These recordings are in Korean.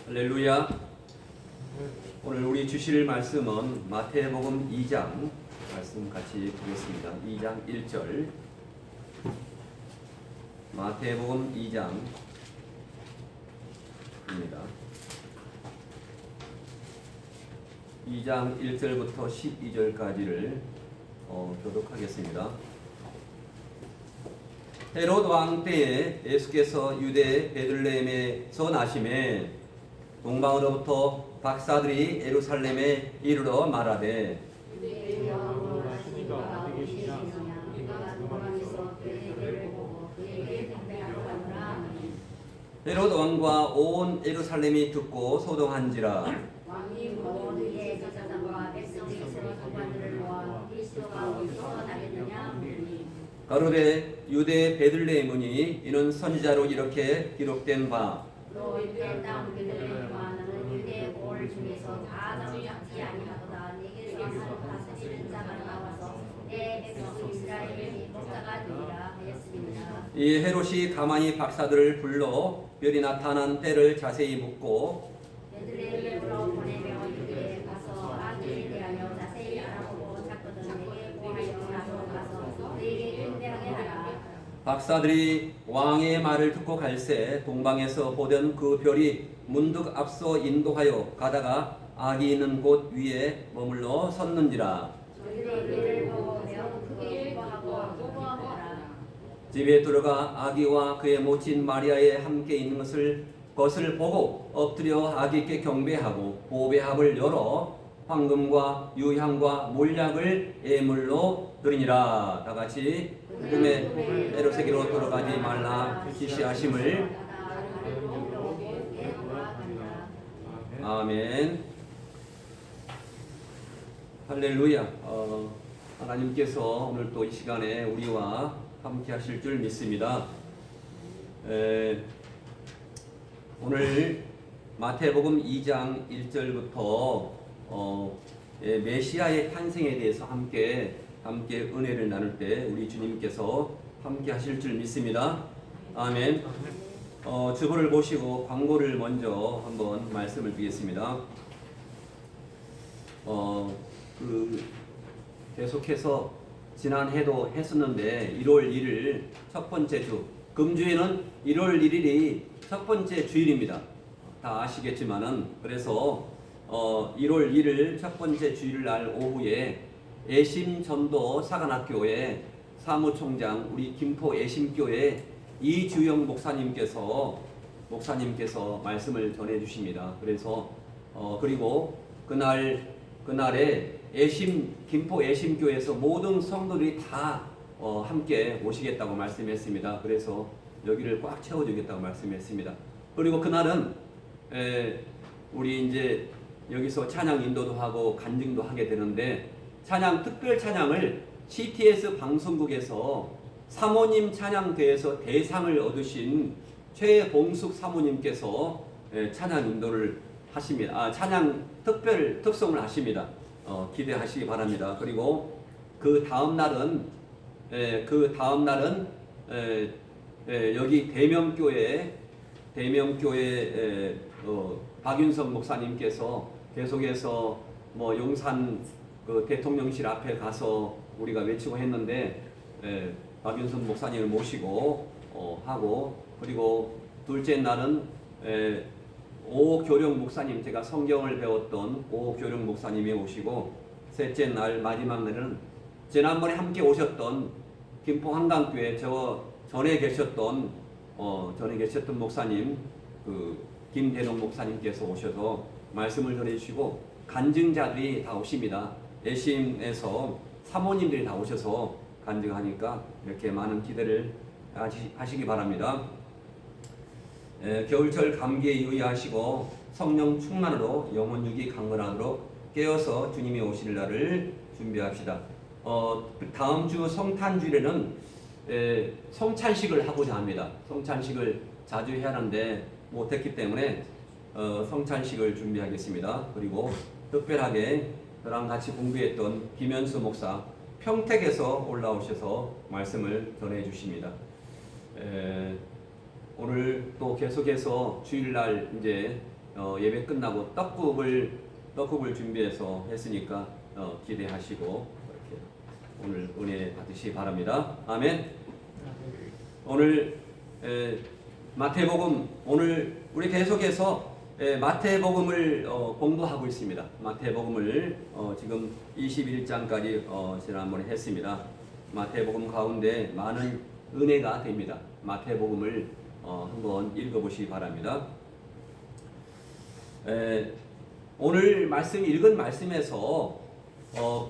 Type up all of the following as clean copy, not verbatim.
할렐루야. 오늘 우리 주실 말씀은 마태복음 2장 말씀 같이 보겠습니다. 2장 1절. 마태복음 2장입니다. 2장 1절부터 12절까지를 교독하겠습니다. 헤롯 왕 때에 예수께서 유대 베들레헴에서 나심에 동방으로부터 박사들이 예루살렘에 이르러 말하되 헤롯 왕과 온 예루살렘이 듣고 소동한지라. 왕이 모두의 제사장과 백성의 서기관들을 모아 그리스도가 어디서 나겠느냐 묻니 가로되 유대 베들레헴이니 이는 선지자로 이렇게 기록된 바 또 유대 땅 베들레헴아 나는 유대 올 중에서 가장 작지 아니하도다 내게서 다스리는 자가 나와서 내 백성 이스라엘의 목자가 되리라 하였습니다. 이 헤롯이 가만히 박사들을 불러 별이 나타난 때를 자세히 묻고 베들레헴으로 보내며 유대에 가서 아기에 대하여 자세히 알아보고 찾거든 내게 보하여 나도 가서 너에게 분별하게 하라. 박사들이 왕의 말을 듣고 갈새 동방에서 보던 그 별이 문득 앞서 인도하여 가다가 아기 있는 곳 위에 머물러 섰는지라. 저희도 이를 보고 매우 크게 기뻐하고 기뻐하라. 집에 들어가 아기와 그의 모친 마리아에 함께 있는 것을 보고 엎드려 아기께 경배하고 보배합을 열어 황금과 유향과 몰약을 예물로 드리니라. 다 같이 꿈에 에로세기로 들어가지 말라 지시하심을. 아멘. 할렐루야. 하나님께서 오늘 또 이 시간에 우리와 함께 하실 줄 믿습니다. 오늘 마태복음 2장 1절부터 메시아의 탄생에 대해서 함께 은혜를 나눌 때 우리 주님께서 함께 하실 줄 믿습니다. 아멘. 주보를 보시고 광고를 먼저 한번 말씀을 드리겠습니다. 계속해서 지난해도 했었는데 1월 1일 첫 번째 주 금주에는 1월 1일이 첫 번째 주일입니다. 다 아시겠지만은 그래서 1월 1일 첫 번째 주일 날 오후에 애심전도 사관학교에 사무총장 우리 김포 애심교회 이주영 목사님께서 말씀을 전해 주십니다. 그래서 그리고 그날에 김포 애심교회에서 모든 성도들이 다 함께 오시겠다고 말씀했습니다. 그래서 여기를 꽉 채워주겠다고 말씀했습니다. 그리고 그날은 우리 이제 여기서 찬양 인도도 하고 간증도 하게 되는데 특별 찬양을 CTS 방송국에서 사모님 찬양대회에서 대상을 얻으신 최봉숙 사모님께서 찬양 인도를 하십니다. 찬양 특송을 하십니다. 기대하시기 바랍니다. 그리고 그 다음 날은 여기 대명교회 박윤석 목사님께서 계속해서 용산 그 대통령실 앞에 가서 우리가 외치고 했는데 박윤석 목사님을 모시고 하고, 그리고 둘째 날은 오교령 목사님, 제가 성경을 배웠던 오교령 목사님이 오시고, 셋째 날 마지막 날은 지난번에 함께 오셨던 김포 한강교회 전에 계셨던 목사님 김대동 목사님께서 오셔서 말씀을 전해주시고 간증자들이 다 오십니다. 애심에서 사모님들이 다 오셔서 간증하니까 이렇게 많은 기대를 하시기 바랍니다. 겨울철 감기에 유의하시고 성령 충만으로 영혼 육이 강건하도록 깨어서 주님이 오실 날을 준비합시다. 다음 주 성탄주일에는 성찬식을 하고자 합니다. 성찬식을 자주 해야 하는데 못했기 때문에 성찬식을 준비하겠습니다. 그리고 특별하게 저랑 같이 공부했던 김현수 목사 평택에서 올라오셔서 말씀을 전해 주십니다. 오늘 또 계속해서 주일날 이제 예배 끝나고 떡국을 준비해서 했으니까 기대하시고 이렇게 오늘 은혜 받으시기 바랍니다. 아멘. 오늘 마태복음, 오늘 우리 계속해서 마태복음을 공부하고 있습니다. 마태복음을 지금 21장까지 지난번에 했습니다. 마태복음 가운데 많은 은혜가 됩니다. 마태복음을 한번 읽어보시기 바랍니다. 오늘 읽은 말씀에서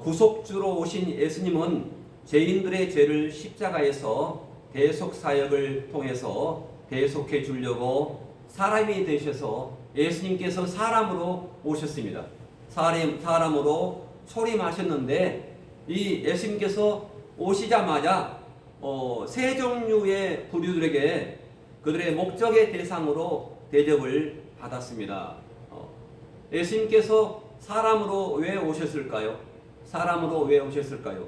구속주로 오신 예수님은 죄인들의 죄를 십자가에서 대속 사역을 통해서 대속해 주려고 사람이 되셔서 예수님께서 사람으로 오셨습니다. 사람으로 초림하셨는데 이 예수님께서 오시자마자 세 종류의 부류들에게 그들의 목적의 대상으로 대접을 받았습니다. 예수님께서 사람으로 왜 오셨을까요? 사람으로 왜 오셨을까요?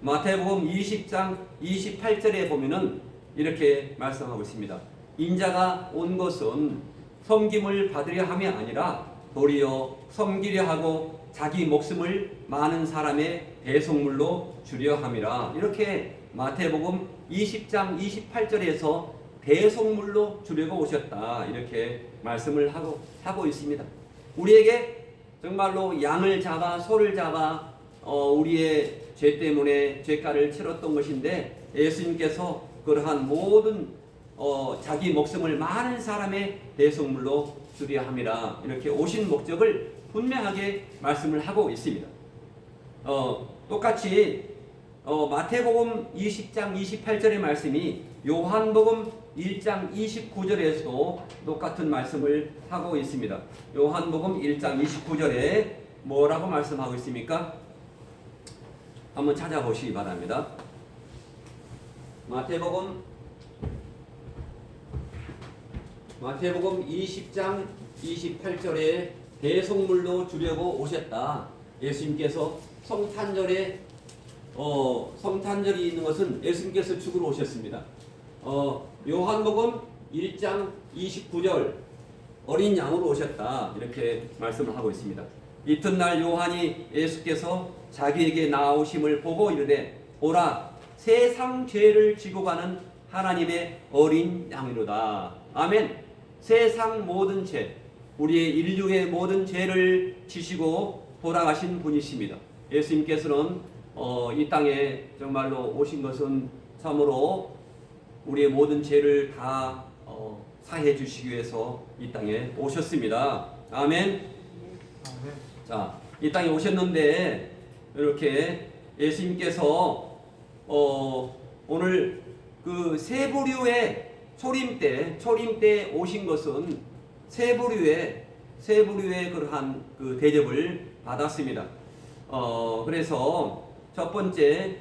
마태복음 20장 28절에 보면은 이렇게 말씀하고 있습니다. 인자가 온 것은 섬김을 받으려 함이 아니라 도리어 섬기려 하고 자기 목숨을 많은 사람의 대속물로 주려 함이라. 이렇게 마태복음 20장 28절에서 대속물로 주려고 오셨다. 이렇게 말씀을 하고 있습니다. 우리에게 정말로 양을 잡아 소를 잡아 우리의 죄 때문에 죄가를 치렀던 것인데 예수님께서 그러한 모든 자기 목숨을 많은 사람의 대속물로 주려 함이라. 이렇게 오신 목적을 분명하게 말씀을 하고 있습니다. 똑같이 마태복음 20장 28절의 말씀이 요한복음 1장 29절에서도 똑같은 말씀을 하고 있습니다. 요한복음 1장 29절에 뭐라고 말씀하고 있습니까? 한번 찾아보시기 바랍니다. 마태복음 20장 28절에 대속물로 주려고 오셨다. 예수님께서 성탄절이 있는 것은 예수님께서 죽으러 오셨습니다. 요한복음 1장 29절 어린 양으로 오셨다. 이렇게 말씀을 하고 있습니다. 이튿날 요한이 예수께서 자기에게 나오심을 보고 이르되 보라 세상 죄를 지고 가는 하나님의 어린 양이로다. 아멘. 세상 모든 죄, 우리의 인류의 모든 죄를 지시고 돌아가신 분이십니다. 예수님께서는 이 땅에 정말로 오신 것은 참으로 우리의 모든 죄를 다 사해 주시기 위해서 이 땅에 오셨습니다. 아멘. 자, 이 땅에 오셨는데 이렇게 예수님께서 오늘 그 세 부류의 초림 때 오신 것은 세 부류의 그러한 그 대접을 받았습니다. 그래서 첫 번째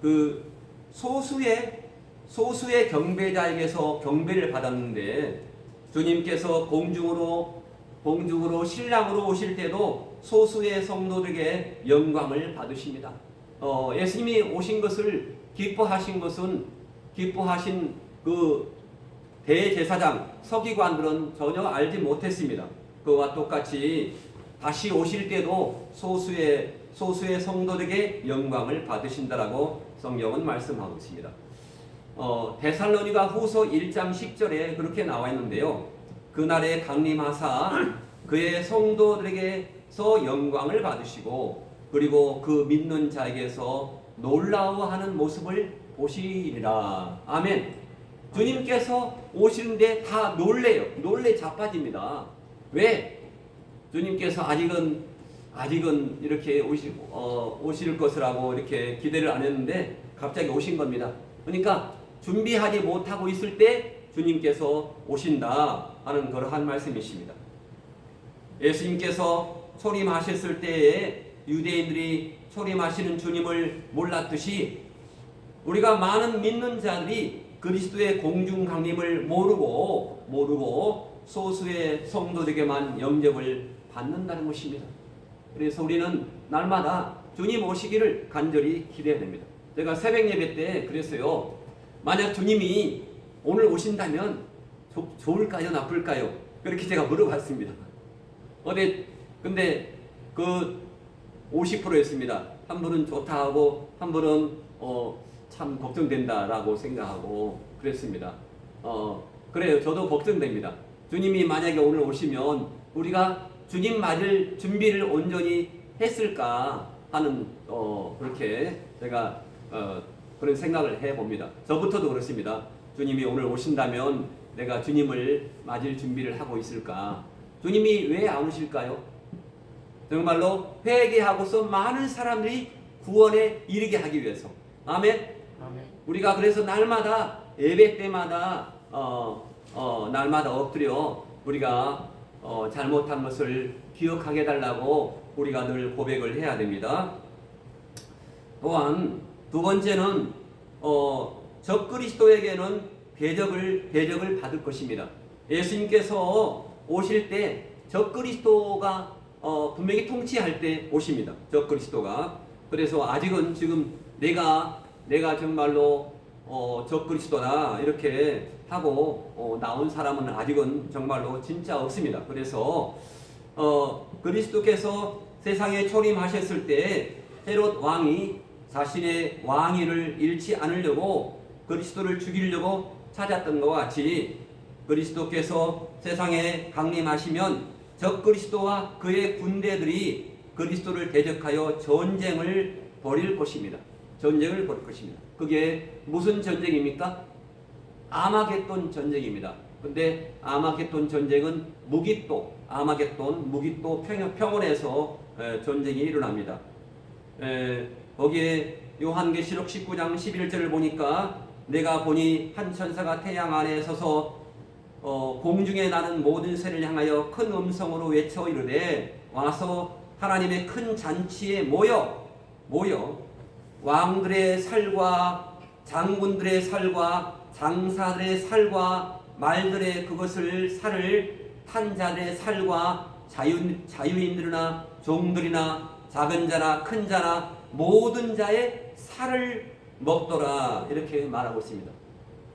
그 소수의 경배자에게서 경배를 받았는데 주님께서 공중으로 신랑으로 오실 때도 소수의 성도들에게 영광을 받으십니다. 예수님이 오신 것을 기뻐하신 그 대제사장 서기관들은 전혀 알지 못했습니다. 그와 똑같이 다시 오실 때도 소수의 성도들에게 영광을 받으신다라고 성경은 말씀하고 있습니다. 데살로니가 후서 1장 10절에 그렇게 나와 있는데요. 그날에 강림하사 그의 성도들에게서 영광을 받으시고 그리고 그 믿는 자에게서 놀라워하는 모습을 보시리라. 아멘. 주님께서 오시는데 다 놀래 자빠집니다. 왜? 주님께서 아직은 이렇게 오실 것이라고 이렇게 기대를 안 했는데 갑자기 오신 겁니다. 그러니까 준비하지 못하고 있을 때 주님께서 오신다 하는 그러한 말씀이십니다. 예수님께서 초림하셨을 때에 유대인들이 초림하시는 주님을 몰랐듯이 우리가 많은 믿는 자들이 그리스도의 공중 강림을 모르고 소수의 성도들에게만 영접을 받는다는 것입니다. 그래서 우리는 날마다 주님 오시기를 간절히 기대해야 됩니다. 제가 새벽 예배 때 그랬어요. 만약 주님이 오늘 오신다면 좋을까요? 나쁠까요? 그렇게 제가 물어봤습니다. 근데 그 50%였습니다. 한 분은 좋다 하고 한 분은 참 걱정된다라고 생각하고 그랬습니다. 그래요. 저도 걱정됩니다. 주님이 만약에 오늘 오시면 우리가 주님 맞을 준비를 온전히 했을까 하는 그렇게 제가 그런 생각을 해봅니다. 저부터도 그렇습니다. 주님이 오늘 오신다면 내가 주님을 맞을 준비를 하고 있을까? 주님이 왜 안 오실까요? 정말로 회개하고서 많은 사람들이 구원에 이르게 하기 위해서. 아멘. 우리가 그래서 날마다 예배 때마다 날마다 엎드려 우리가 잘못한 것을 기억하게 해달라고 우리가 늘 고백을 해야 됩니다. 또한 두 번째는 적그리스도에게는 대적을 받을 것입니다. 예수님께서 오실 때 적그리스도가 분명히 통치할 때 오십니다. 적그리스도가. 그래서 아직은 지금 내가 정말로 적그리스도다 이렇게 하고 나온 사람은 아직은 정말로 진짜 없습니다. 그래서 그리스도께서 세상에 초림하셨을 때 헤롯 왕이 자신의 왕위를 잃지 않으려고 그리스도를 죽이려고 찾았던 것과 같이 그리스도께서 세상에 강림하시면 적그리스도와 그의 군대들이 그리스도를 대적하여 전쟁을 벌일 것입니다. 전쟁을 벌일 것입니다. 그게 무슨 전쟁입니까? 아마겟돈 전쟁입니다. 근데 아마겟돈 전쟁은 무깃도 평원에서 전쟁이 일어납니다. 거기에 요한계시록 19장 11절을 보니까 내가 보니 한 천사가 태양 안에 서서 공중에 나는 모든 새를 향하여 큰 음성으로 외쳐 이르되 와서 하나님의 큰 잔치에 모여 왕들의 살과 장군들의 살과 장사들의 살과 말들의 그것을 살을 탄 자들의 살과 자유인들이나 종들이나 작은 자나 큰 자나 모든 자의 살을 먹더라 이렇게 말하고 있습니다.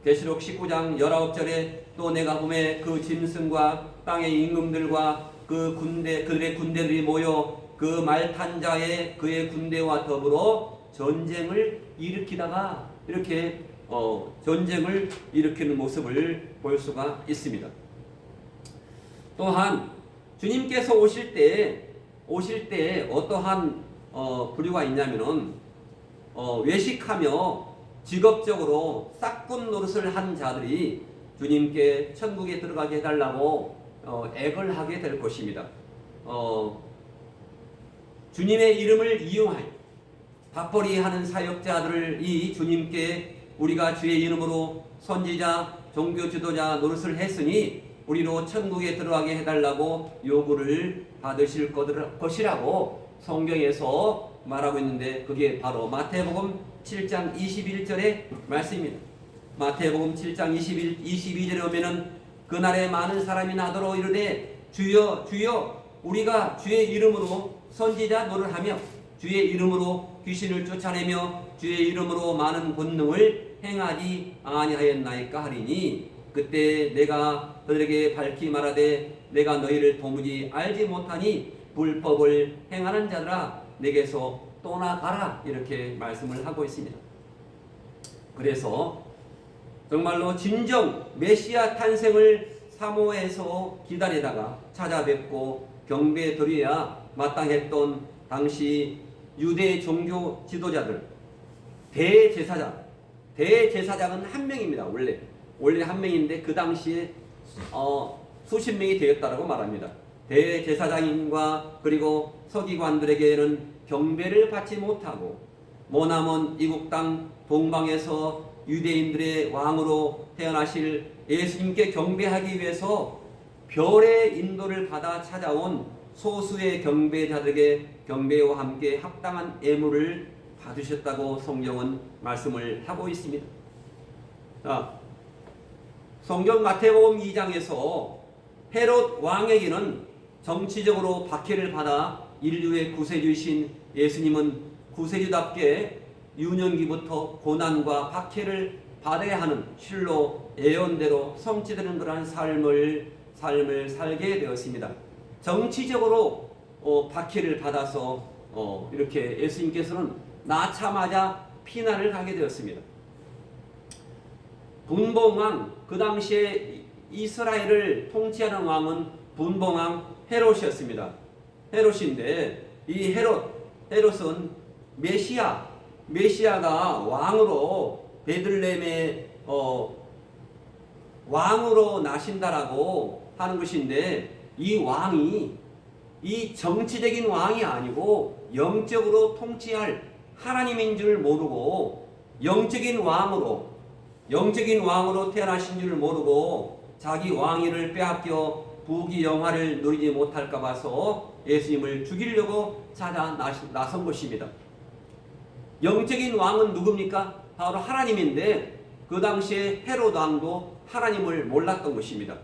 계시록 19장 19절에 또 내가 보매 그 짐승과 땅의 임금들과 그들의 군대들이 모여 그 말 탄 자의 그의 군대와 더불어 전쟁을 일으키다가 이렇게 전쟁을 일으키는 모습을 볼 수가 있습니다. 또한 주님께서 오실 때 어떠한 부류가 있냐면은 외식하며 직업적으로 싹군 노릇을 한 자들이 주님께 천국에 들어가게 해달라고 액을 하게 될 것입니다. 주님의 이름을 이용하여 밥벌이 하는 사역자들을 이 주님께 우리가 주의 이름으로 선지자, 종교 지도자 노릇을 했으니 우리로 천국에 들어가게 해달라고 요구를 받으실 것이라고 성경에서 말하고 있는데 그게 바로 마태복음 7장 21절의 말씀입니다. 마태복음 7장 22절에 오면은 그날에 많은 사람이 나더러 이르되 주여 주여 우리가 주의 이름으로 선지자 노릇하며 주의 이름으로 귀신을 쫓아내며 주의 이름으로 많은 권능을 행하지 아니하였나이까 하리니 그때 내가 그들에게 밝히 말하되 내가 너희를 도무지 알지 못하니 불법을 행하는 자들아 내게서 떠나가라 이렇게 말씀을 하고 있습니다. 그래서 정말로 진정 메시아 탄생을 사모해서 기다리다가 찾아뵙고 경배 드려야 마땅했던 당시 유대 종교 지도자들 대제사장은 한 명입니다. 원래 한 명인데 그 당시에 수십 명이 되었다라고 말합니다. 대제사장인과 그리고 서기관들에게는 경배를 받지 못하고 머나먼 이국 땅 동방에서 유대인들의 왕으로 태어나실 예수님께 경배하기 위해서 별의 인도를 받아 찾아온 소수의 경배자들에게 경배와 함께 합당한 예물을 받으셨다고 성경은 말씀을 하고 있습니다. 자, 성경 마태복음 2장에서 헤롯 왕에게는 정치적으로 박해를 받아 인류의 구세주이신 예수님은 구세주답게 유년기부터 고난과 박해를 받아야 하는 실로 예언대로 성취되는 그러한 삶을 살게 되었습니다. 정치적으로 박해를 받아서 이렇게 예수님께서는 낳자마자 피난을 가게 되었습니다. 분봉왕, 그 당시에 이스라엘을 통치하는 왕은 분봉왕 헤롯이었습니다. 헤롯인데 이 헤롯은 메시아가 왕으로 베들레헴에 왕으로 나신다라고 하는 것인데, 이 왕이 이 정치적인 왕이 아니고 영적으로 통치할 하나님인 줄 모르고 영적인 왕으로 태어나신 줄 모르고 자기 왕위를 빼앗겨 부귀 영화를 누리지 못할까 봐서 예수님을 죽이려고 찾아 나선 것입니다. 영적인 왕은 누굽니까? 바로 하나님인데 그 당시에 헤롯 왕도 하나님을 몰랐던 것입니다.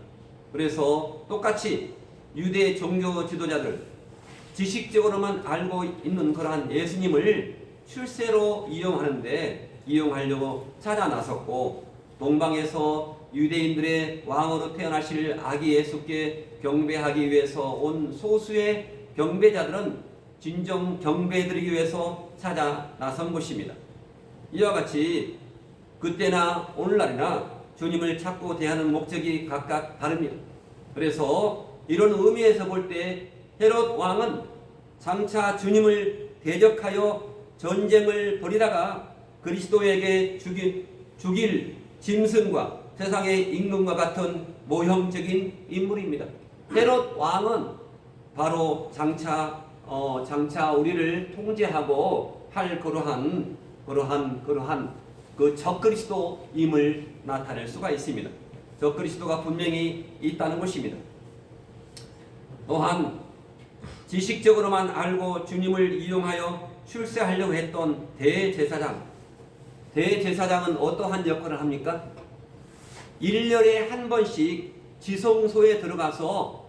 그래서 똑같이 유대 종교 지도자들, 지식적으로만 알고 있는 그러한 예수님을 출세로 이용하려고 찾아 나섰고, 동방에서 유대인들의 왕으로 태어나실 아기 예수께 경배하기 위해서 온 소수의 경배자들은 진정 경배드리기 위해서 찾아 나선 것입니다. 이와 같이 그때나 오늘날이나 주님을 찾고 대하는 목적이 각각 다릅니다. 그래서 이런 의미에서 볼 때 헤롯 왕은 장차 주님을 대적하여 전쟁을 벌이다가 그리스도에게 죽일 짐승과 세상의 임금과 같은 모형적인 인물입니다. 헤롯 왕은 바로 장차 우리를 통제하고 할 그러한 그 적그리스도임을 나타낼 수가 있습니다. 적그리스도가 분명히 있다는 것입니다. 또한 지식적으로만 알고 주님을 이용하여 출세하려고 했던 대제사장은 어떠한 역할을 합니까? 1년에 한 번씩 지성소에 들어가서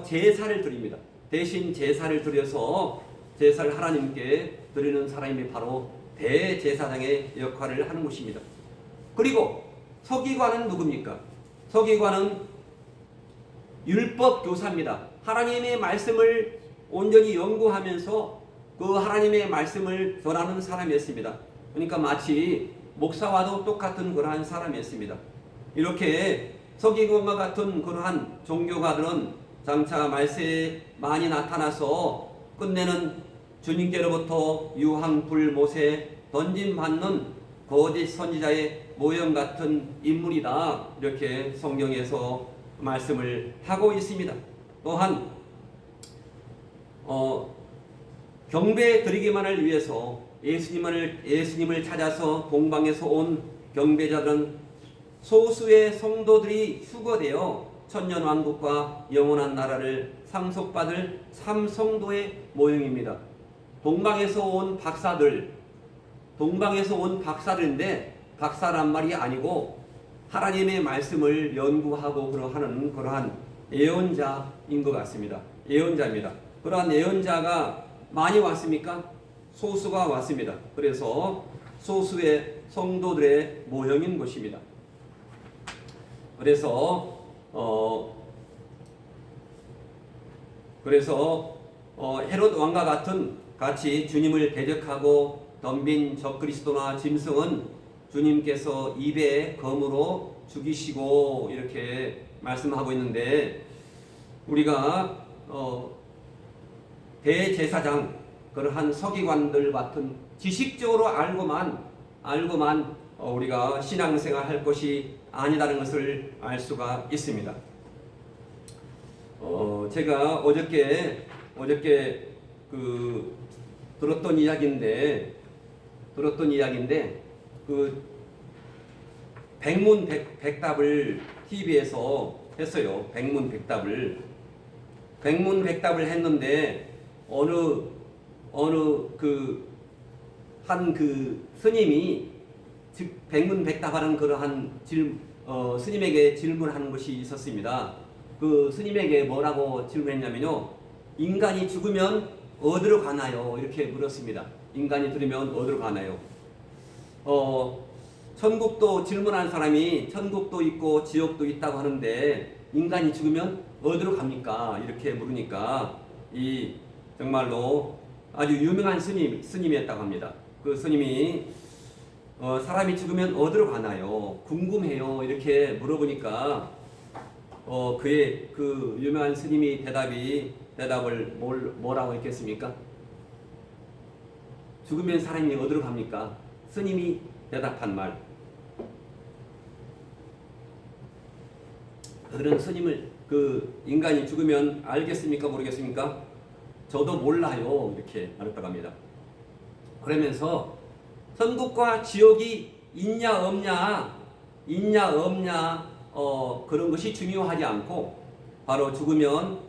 제사를 드립니다. 대신 제사를 드려서 제사를 하나님께 드리는 사람이 바로 대제사장의 역할을 하는 것입니다. 그리고 서기관은 누굽니까? 서기관은 율법 교사입니다. 하나님의 말씀을 온전히 연구하면서 그 하나님의 말씀을 전하는 사람이었습니다. 그러니까 마치 목사와도 똑같은 그러한 사람이었습니다. 이렇게 서기관과 같은 그러한 종교가들은 장차 말세에 많이 나타나서 끝내는 주님께로부터 유황불못에 던짐받는 거짓 선지자의 모형 같은 인물이다, 이렇게 성경에서 말씀을 하고 있습니다. 또한 경배 드리기만을 위해서 예수님을 찾아서 동방에서 온 경배자들은 소수의 성도들이 수거되어 천년왕국과 영원한 나라를 상속받을 삼성도의 모형입니다. 동방에서 온 박사들인데 박사란 말이 아니고 하나님의 말씀을 연구하고 그러한 예언자인 것 같습니다. 예언자입니다. 그러한 예언자가 많이 왔습니까? 소수가 왔습니다. 그래서 소수의 성도들의 모형인 것입니다. 그래서 헤롯 왕과 같이 주님을 대적하고 덤빈 적그리스도나 짐승은 주님께서 입에 검으로 죽이시고 이렇게 말씀하고 있는데, 우리가 대제사장, 그러한 서기관들 같은 지식적으로 알고만 우리가 신앙생활 할 것이 아니라는 것을 알 수가 있습니다. 제가 어저께 들었던 이야기인데 그 백문백답을 TV에서 했어요. 백문백답을 했는데 어느 스님이 백문백답하는 그러한 스님에게 질문하는 것이 있었습니다. 그 스님에게 뭐라고 질문했냐면요, 인간이 죽으면 어디로 가나요? 이렇게 물었습니다. 인간이 들으면 어디로 가나요? 천국도 질문한 사람이 천국도 있고 지옥도 있다고 하는데 인간이 죽으면 어디로 갑니까? 이렇게 물으니까 이 정말로 아주 유명한 스님이었다고 합니다. 그 스님이 사람이 죽으면 어디로 가나요? 궁금해요. 이렇게 물어보니까 그의 그 유명한 스님이 대답을 뭐라고 했겠습니까? 죽으면 사람이 어디로 갑니까? 스님이 대답한 말. 그런 스님을 그 인간이 죽으면 알겠습니까? 모르겠습니까? 저도 몰라요. 이렇게 말했다고 합니다. 그러면서 천국과 지옥이 있냐 없냐 그런 것이 중요하지 않고 바로 죽으면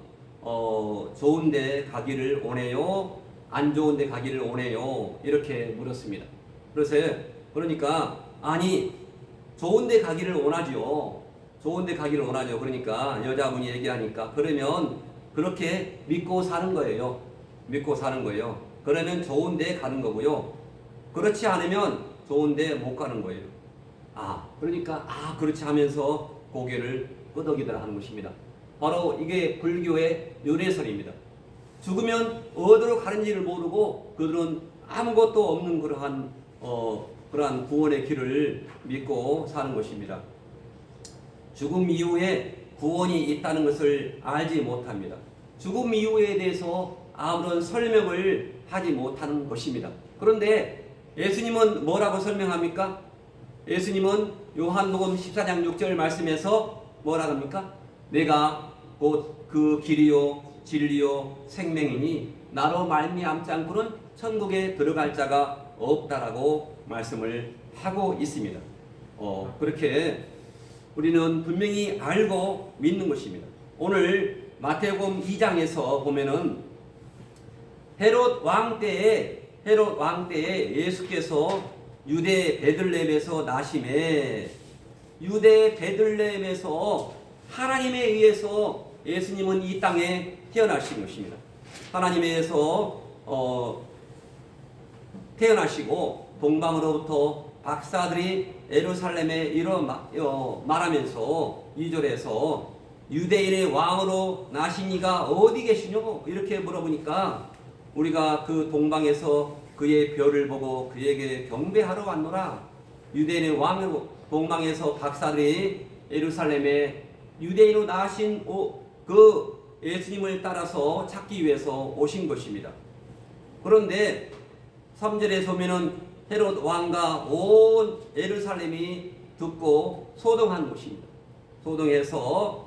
좋은 데 가기를 원해요? 안 좋은 데 가기를 원해요? 이렇게 물었습니다. 그러니까 아니 좋은 데 가기를 원하죠. 좋은 데 가기를 원하죠. 그러니까 여자분이 얘기하니까 그러면 그렇게 믿고 사는 거예요. 믿고 사는 거예요. 그러면 좋은 데 가는 거고요. 그렇지 않으면 좋은 데 못 가는 거예요. 그러니까 그렇지 하면서 고개를 끄덕이더라 하는 것입니다. 바로 이게 불교의 유래설입니다. 죽으면 어디로 가는지를 모르고 그들은 아무것도 없는 그러한 구원의 길을 믿고 사는 것입니다. 죽음 이후에 구원이 있다는 것을 알지 못합니다. 죽음 이후에 대해서 아무런 설명을 하지 못하는 것입니다. 그런데 예수님은 뭐라고 설명합니까? 예수님은 요한복음 14장 6절 말씀에서 뭐라 합니까? 내가 곧 그 길이요 진리요 생명이니 나로 말미암지 않고는 천국에 들어갈 자가 없다라고 말씀을 하고 있습니다. 그렇게 우리는 분명히 알고 믿는 것입니다. 오늘 마태복음 2장에서 보면은 헤롯 왕 때에 예수께서 유대 베들레헴에서 나심에 유대 베들레헴에서 하나님에 의해서 예수님은 이 땅에 태어나신 것입니다. 하나님에 의해서 태어나시고 동방으로부터 박사들이 예루살렘에 말하면서 2절에서 유대인의 왕으로 나신 이가 어디 계시냐고 이렇게 물어보니까 우리가 그 동방에서 그의 별을 보고 그에게 경배하러 왔노라. 유대인의 왕으로 동방에서 박사들이 예루살렘에 유대인으로 나신 그 예수님을 따라서 찾기 위해서 오신 것입니다. 그런데 3절에 보면은 헤롯 왕과 온 예루살렘이 듣고 소동한 것입니다. 소동해서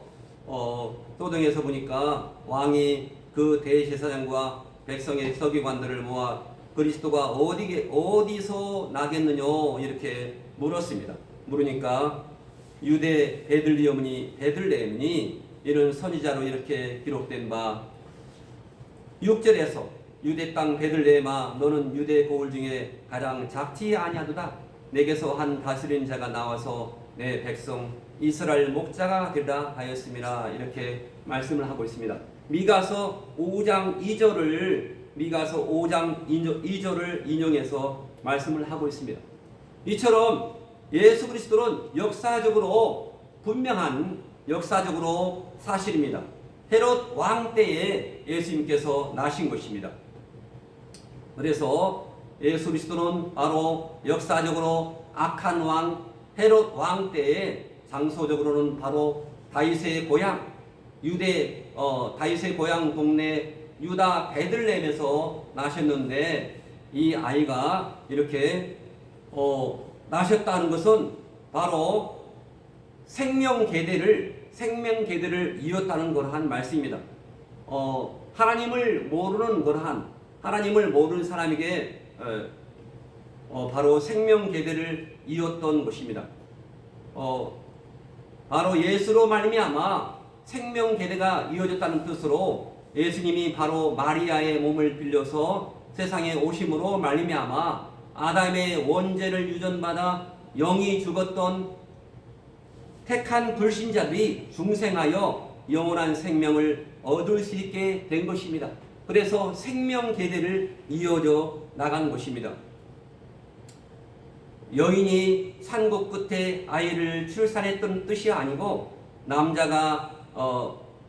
보니까 왕이 그 대제사장과 백성의 서기관들을 모아 그리스도가 어디서 나겠느냐 이렇게 물었습니다. 물으니까 유대 베들레헴이 이런 선지자로 이렇게 기록된 바 6절에서 유대 땅 베들레헴아 너는 유대 고을 중에 가장 작지 아니하도다. 내게서 한 다스리는 자가 나와서 내 백성 이스라엘 목자가 되리라 하였음이라 이렇게 말씀을 하고 있습니다. 미가서 5장 2절을 인용해서 말씀을 하고 있습니다. 이처럼 예수 그리스도는 역사적으로 사실입니다. 헤롯 왕 때에 예수님께서 나신 것입니다. 그래서 예수 그리스도는 바로 역사적으로 악한 왕 헤롯 왕 때에 장소적으로는 바로 다윗의 고향 다윗의 고향 동네 유다 베들레헴에서 나셨는데 이 아이가 이렇게 나셨다는 것은 바로 생명 계대를 이었다는 그러한 말씀입니다. 하나님을 모르는 사람에게 바로 생명 계대를 이었던 것입니다. 바로 예수로 말미암아 생명 계대가 이어졌다는 뜻으로 예수님이 바로 마리아의 몸을 빌려서 세상에 오심으로 말미암아 아담의 원죄를 유전받아 영이 죽었던 택한 불신자들이 중생하여 영원한 생명을 얻을 수 있게 된 것입니다. 그래서 생명 계대를 이어져 나간 것입니다. 여인이 산곡 끝에 아이를 출산했던 뜻이 아니고 남자가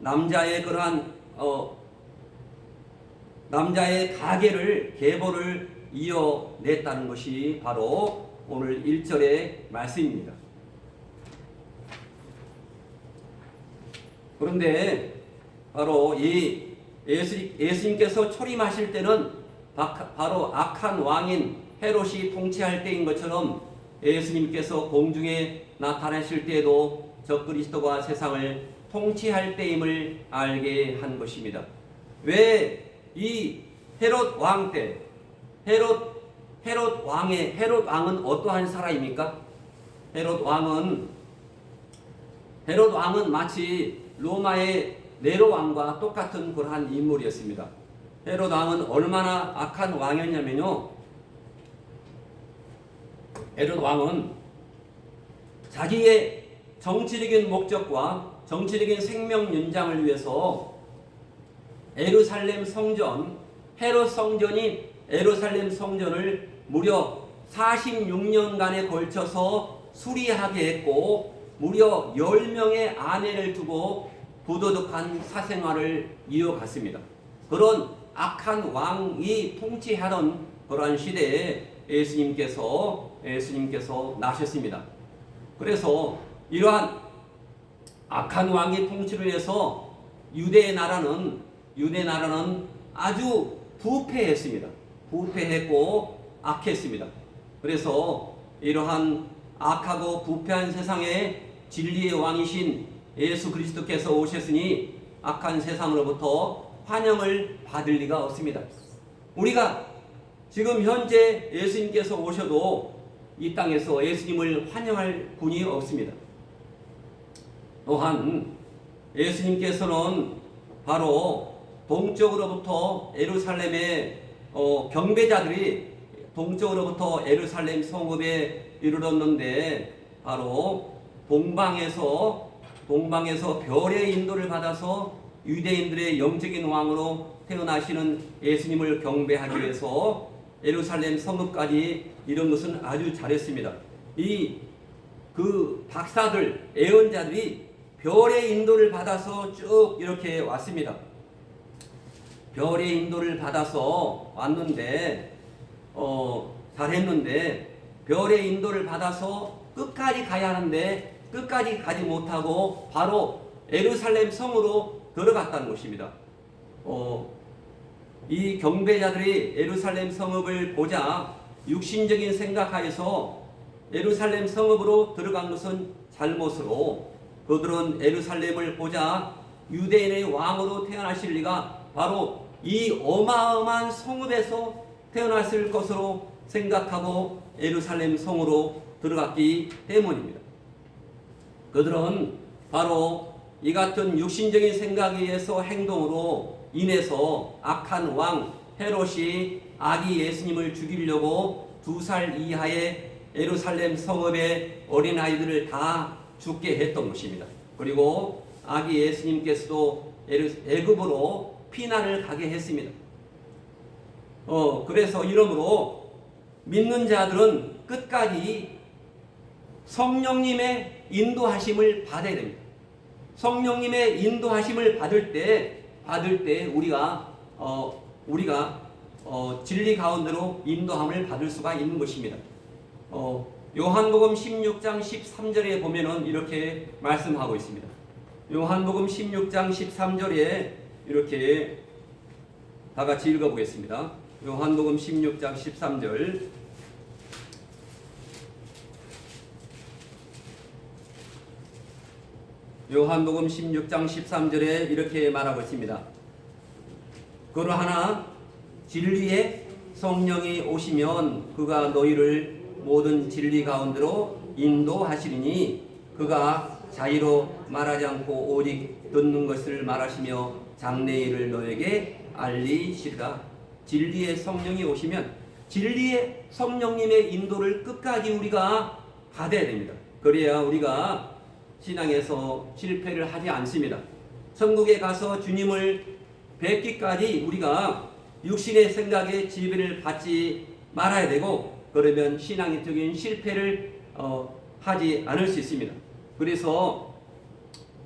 남자의 그러한 남자의 계보를 이어냈다는 것이 바로 오늘 1절의 말씀입니다. 그런데 바로 이 예수님께서 초림하실 때는 바로 악한 왕인 헤롯이 통치할 때인 것처럼 예수님께서 공중에 나타나실 때에도 적그리스도가 세상을 통치할 때임을 알게 한 것입니다. 왜 이 헤롯 왕 때 헤롯 왕은 어떠한 사람입니까? 헤롯 왕은 마치 로마의 네로 왕과 똑같은 그러한 인물이었습니다. 헤롯 왕은 얼마나 악한 왕이었냐면요. 헤롯 왕은 자기의 정치적인 목적과 정치적인 생명 연장을 위해서 헤롯 성전을 무려 46년간에 걸쳐서 수리하게 했고 무려 10명의 아내를 두고 부도덕한 사생활을 이어갔습니다. 그런 악한 왕이 통치하던 그러한 시대에 예수님께서 나셨습니다. 그래서 이러한 악한 왕이 통치를 해서 유대 나라는 아주 부패했습니다. 부패했고 악했습니다. 그래서 이러한 악하고 부패한 세상에 진리의 왕이신 예수 그리스도께서 오셨으니 악한 세상으로부터 환영을 받을 리가 없습니다. 우리가 지금 현재 예수님께서 오셔도 이 땅에서 예수님을 환영할 분이 없습니다. 또한 예수님께서는 바로 동쪽으로부터 예루살렘의 경배자들이 동쪽으로부터 예루살렘 성읍에 이르렀는데 바로 동방에서 별의 인도를 받아서 유대인들의 영적인 왕으로 태어나시는 예수님을 경배하기 위해서 예루살렘 성읍까지 이런 것은 아주 잘했습니다. 그 박사들, 예언자들이 별의 인도를 받아서 쭉 이렇게 왔습니다. 별의 인도를 받아서 왔는데 잘했는데 별의 인도를 받아서 끝까지 가야 하는데 끝까지 가지 못하고 바로 예루살렘 성으로 들어갔다는 것입니다. 이 경배자들이 예루살렘 성읍을 보자 육신적인 생각하에서 예루살렘 성읍으로 들어간 것은 잘못으로 그들은 예루살렘을 보자 유대인의 왕으로 태어나실 리가 바로 이 어마어마한 성읍에서 태어났을 것으로 생각하고 예루살렘 성으로 들어갔기 때문입니다. 그들은 바로 이 같은 육신적인 생각에 의해서 행동으로 인해서 악한 왕 헤롯이 아기 예수님을 죽이려고 2살 이하의 예루살렘 성읍의 어린아이들을 다 죽게 했던 것입니다. 그리고 아기 예수님께서도 애굽으로 피난을 가게 했습니다. 그래서 이러므로 믿는 자들은 끝까지 성령님의 인도하심을 받아야 됩니다. 성령님의 인도하심을 받을 때 우리가 진리 가운데로 인도함을 받을 수가 있는 것입니다. 요한복음 16장 13절에 보면은 이렇게 말씀하고 있습니다. 요한복음 16장 13절에 이렇게 다 같이 읽어보겠습니다. 요한복음 16장 13절. 요한복음 16장 13절에 이렇게 말하고 있습니다. 그러하나 진리의 성령이 오시면 그가 너희를 모든 진리 가운데로 인도하시리니 그가 자의로 말하지 않고 오직 듣는 것을 말하시며 장래의 일을 너에게 알리시리라. 진리의 성령이 오시면 진리의 성령님의 인도를 끝까지 우리가 받아야 됩니다. 그래야 우리가 신앙에서 실패를 하지 않습니다. 천국에 가서 주님을 뵙기까지 우리가 육신의 생각에 지배를 받지 말아야 되고, 그러면 신앙적인 실패를 하지 않을 수 있습니다. 그래서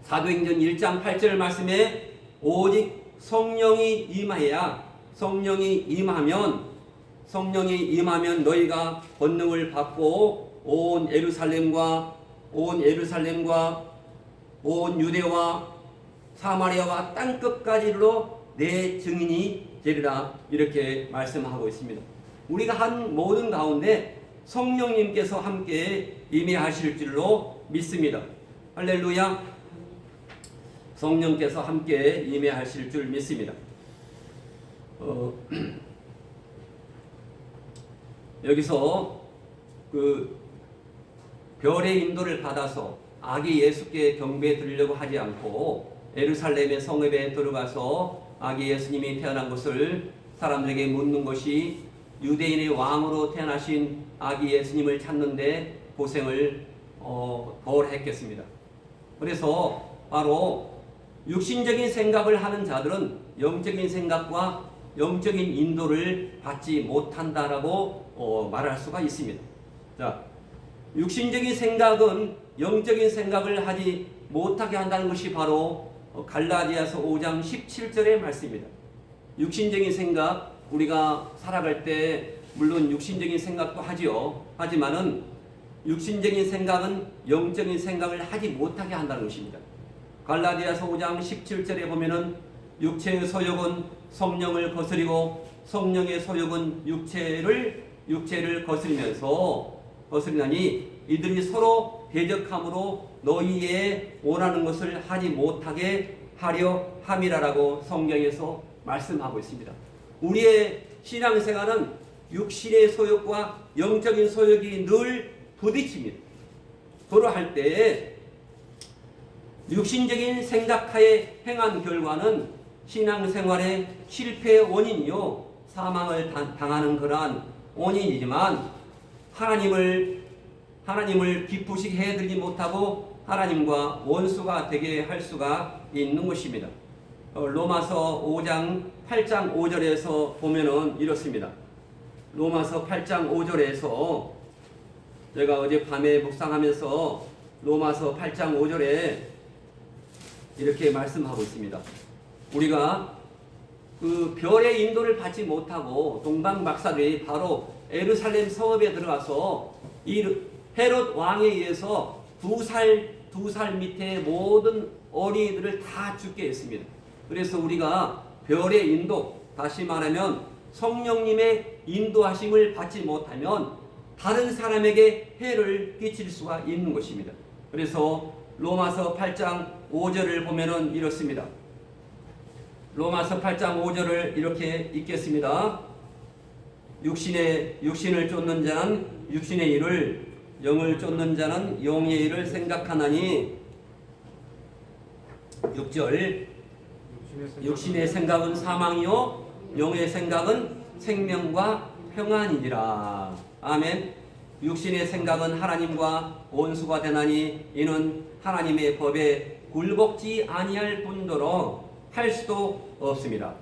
사도행전 1장 8절 말씀에 오직 성령이 임하여야 성령이 임하면 너희가 권능을 받고 온 예루살렘과 온 유대와 사마리아와 땅끝까지로 내 증인이 되리라 이렇게 말씀하고 있습니다. 우리가 한 모든 가운데 성령님께서 함께 임해하실 줄로 믿습니다. 할렐루야. 성령께서 함께 임해하실 줄 믿습니다. 여기서 그 별의 인도를 받아서 아기 예수께 경배 드리려고 하지 않고 예루살렘의 성읍에 들어가서 아기 예수님이 태어난 것을 사람들에게 묻는 것이 유대인의 왕으로 태어나신 아기 예수님을 찾는데 고생을 덜 했겠습니다. 그래서 바로 육신적인 생각을 하는 자들은 영적인 생각과 영적인 인도를 받지 못한다라고 말할 수가 있습니다. 자, 육신적인 생각은 영적인 생각을 하지 못하게 한다는 것이 바로 갈라디아서 5장 17절의 말씀입니다. 육신적인 생각, 우리가 살아갈 때 물론 육신적인 생각도 하지요. 하지만은 육신적인 생각은 영적인 생각을 하지 못하게 한다는 것입니다. 갈라디아서 5장 17절에 보면은 육체의 소욕은 성령을 거스리고 성령의 소욕은 육체를 거스리나니 이들이 서로 대적함으로 너희의 원하는 것을 하지 못하게 하려 함이라라고 성경에서 말씀하고 있습니다. 우리의 신앙생활은 육신의 소욕과 영적인 소욕이 늘 부딪힙니다. 그러할 때 육신적인 생각하에 행한 결과는 신앙생활의 실패의 원인이요 사망을 당하는 그러한 원인이지만 하나님을 기쁘시게 해드리지 못하고 하나님과 원수가 되게 할 수가 있는 것입니다. 로마서 5장 8장 5절에서 보면은 이렇습니다. 로마서 8장 5절에서 제가 어젯밤에 묵상하면서 로마서 8장 5절에 이렇게 말씀하고 있습니다. 우리가 그 별의 인도를 받지 못하고 동방 박사들이 바로 예루살렘 성읍에 들어가서 이 헤롯 왕에 의해서 두 살 밑에 모든 어린이들을 다 죽게 했습니다. 그래서 우리가 별의 인도, 다시 말하면 성령님의 인도하심을 받지 못하면 다른 사람에게 해를 끼칠 수가 있는 것입니다. 그래서 로마서 8장 5절을 보면은 이렇습니다. 로마서 8장 5절을 이렇게 읽겠습니다. 육신을 쫓는 자는 육신의 일을, 영을 쫓는 자는 영의 일을 생각하나니 6절 육신의 생각은 사망이요 영의 생각은 생명과 평안이니라. 아멘. 육신의 생각은 하나님과 원수가 되나니 이는 하나님의 법에 굴복지 아니할 뿐더러 할 수도 없습니다.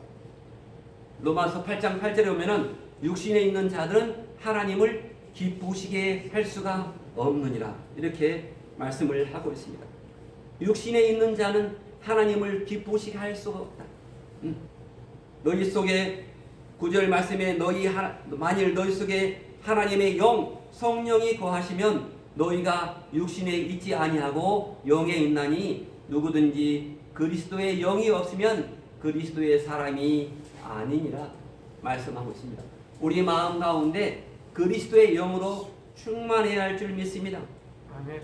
로마서 8장 8절에 보면은 육신에 있는 자들은 하나님을 기쁘시게 할 수가 없느니라 이렇게 말씀을 하고 있습니다. 육신에 있는 자는 하나님을 기쁘시게 할 수가 없다. 너희 속에 9절 말씀에 만일 너희 속에 하나님의 영 성령이 거하시면 너희가 육신에 있지 아니하고 영에 있나니 누구든지 그리스도의 영이 없으면 그리스도의 사람이 아니니라 말씀하고 있습니다. 우리 마음 가운데 그리스도의 영으로 충만해야 할 줄 믿습니다. 아멘.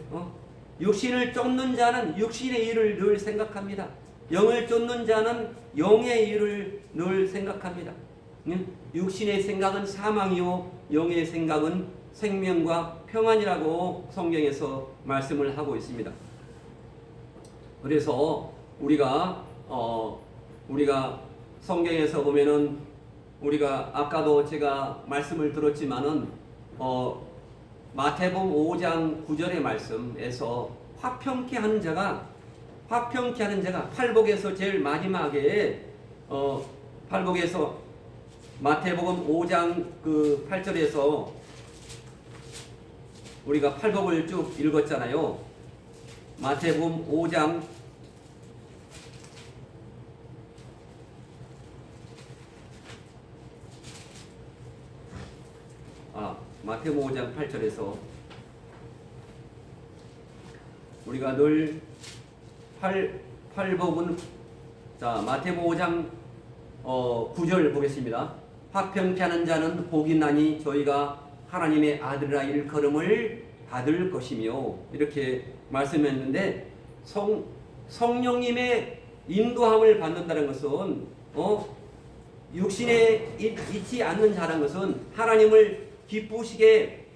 육신을 쫓는 자는 육신의 일을 늘 생각합니다. 영을 쫓는 자는 영의 일을 늘 생각합니다. 육신의 생각은 사망이요 영의 생각은 생명과 평안이라고 성경에서 말씀을 하고 있습니다. 그래서 우리가 성경에서 보면은 우리가 아까도 제가 말씀을 들었지만은 마태복음 5장 9절의 말씀에서 화평케 하는 자가 팔복에서 제일 마지막에 팔복에서 마태복음 5장 8절에서 우리가 팔복을 쭉 읽었잖아요. 마태복음 5장 마태복음 5장 8절에서 우리가 늘 팔복은 마태복음 5장 9절 보겠습니다. 화평케 하는 자는 복이 나니 저희가 하나님의 아들이라 일컬음을 받을 것이며 이렇게 말씀했는데 성령님의 인도함을 받는다는 것은 육신에 있지 않는 자라는 것은 하나님을 기쁘시게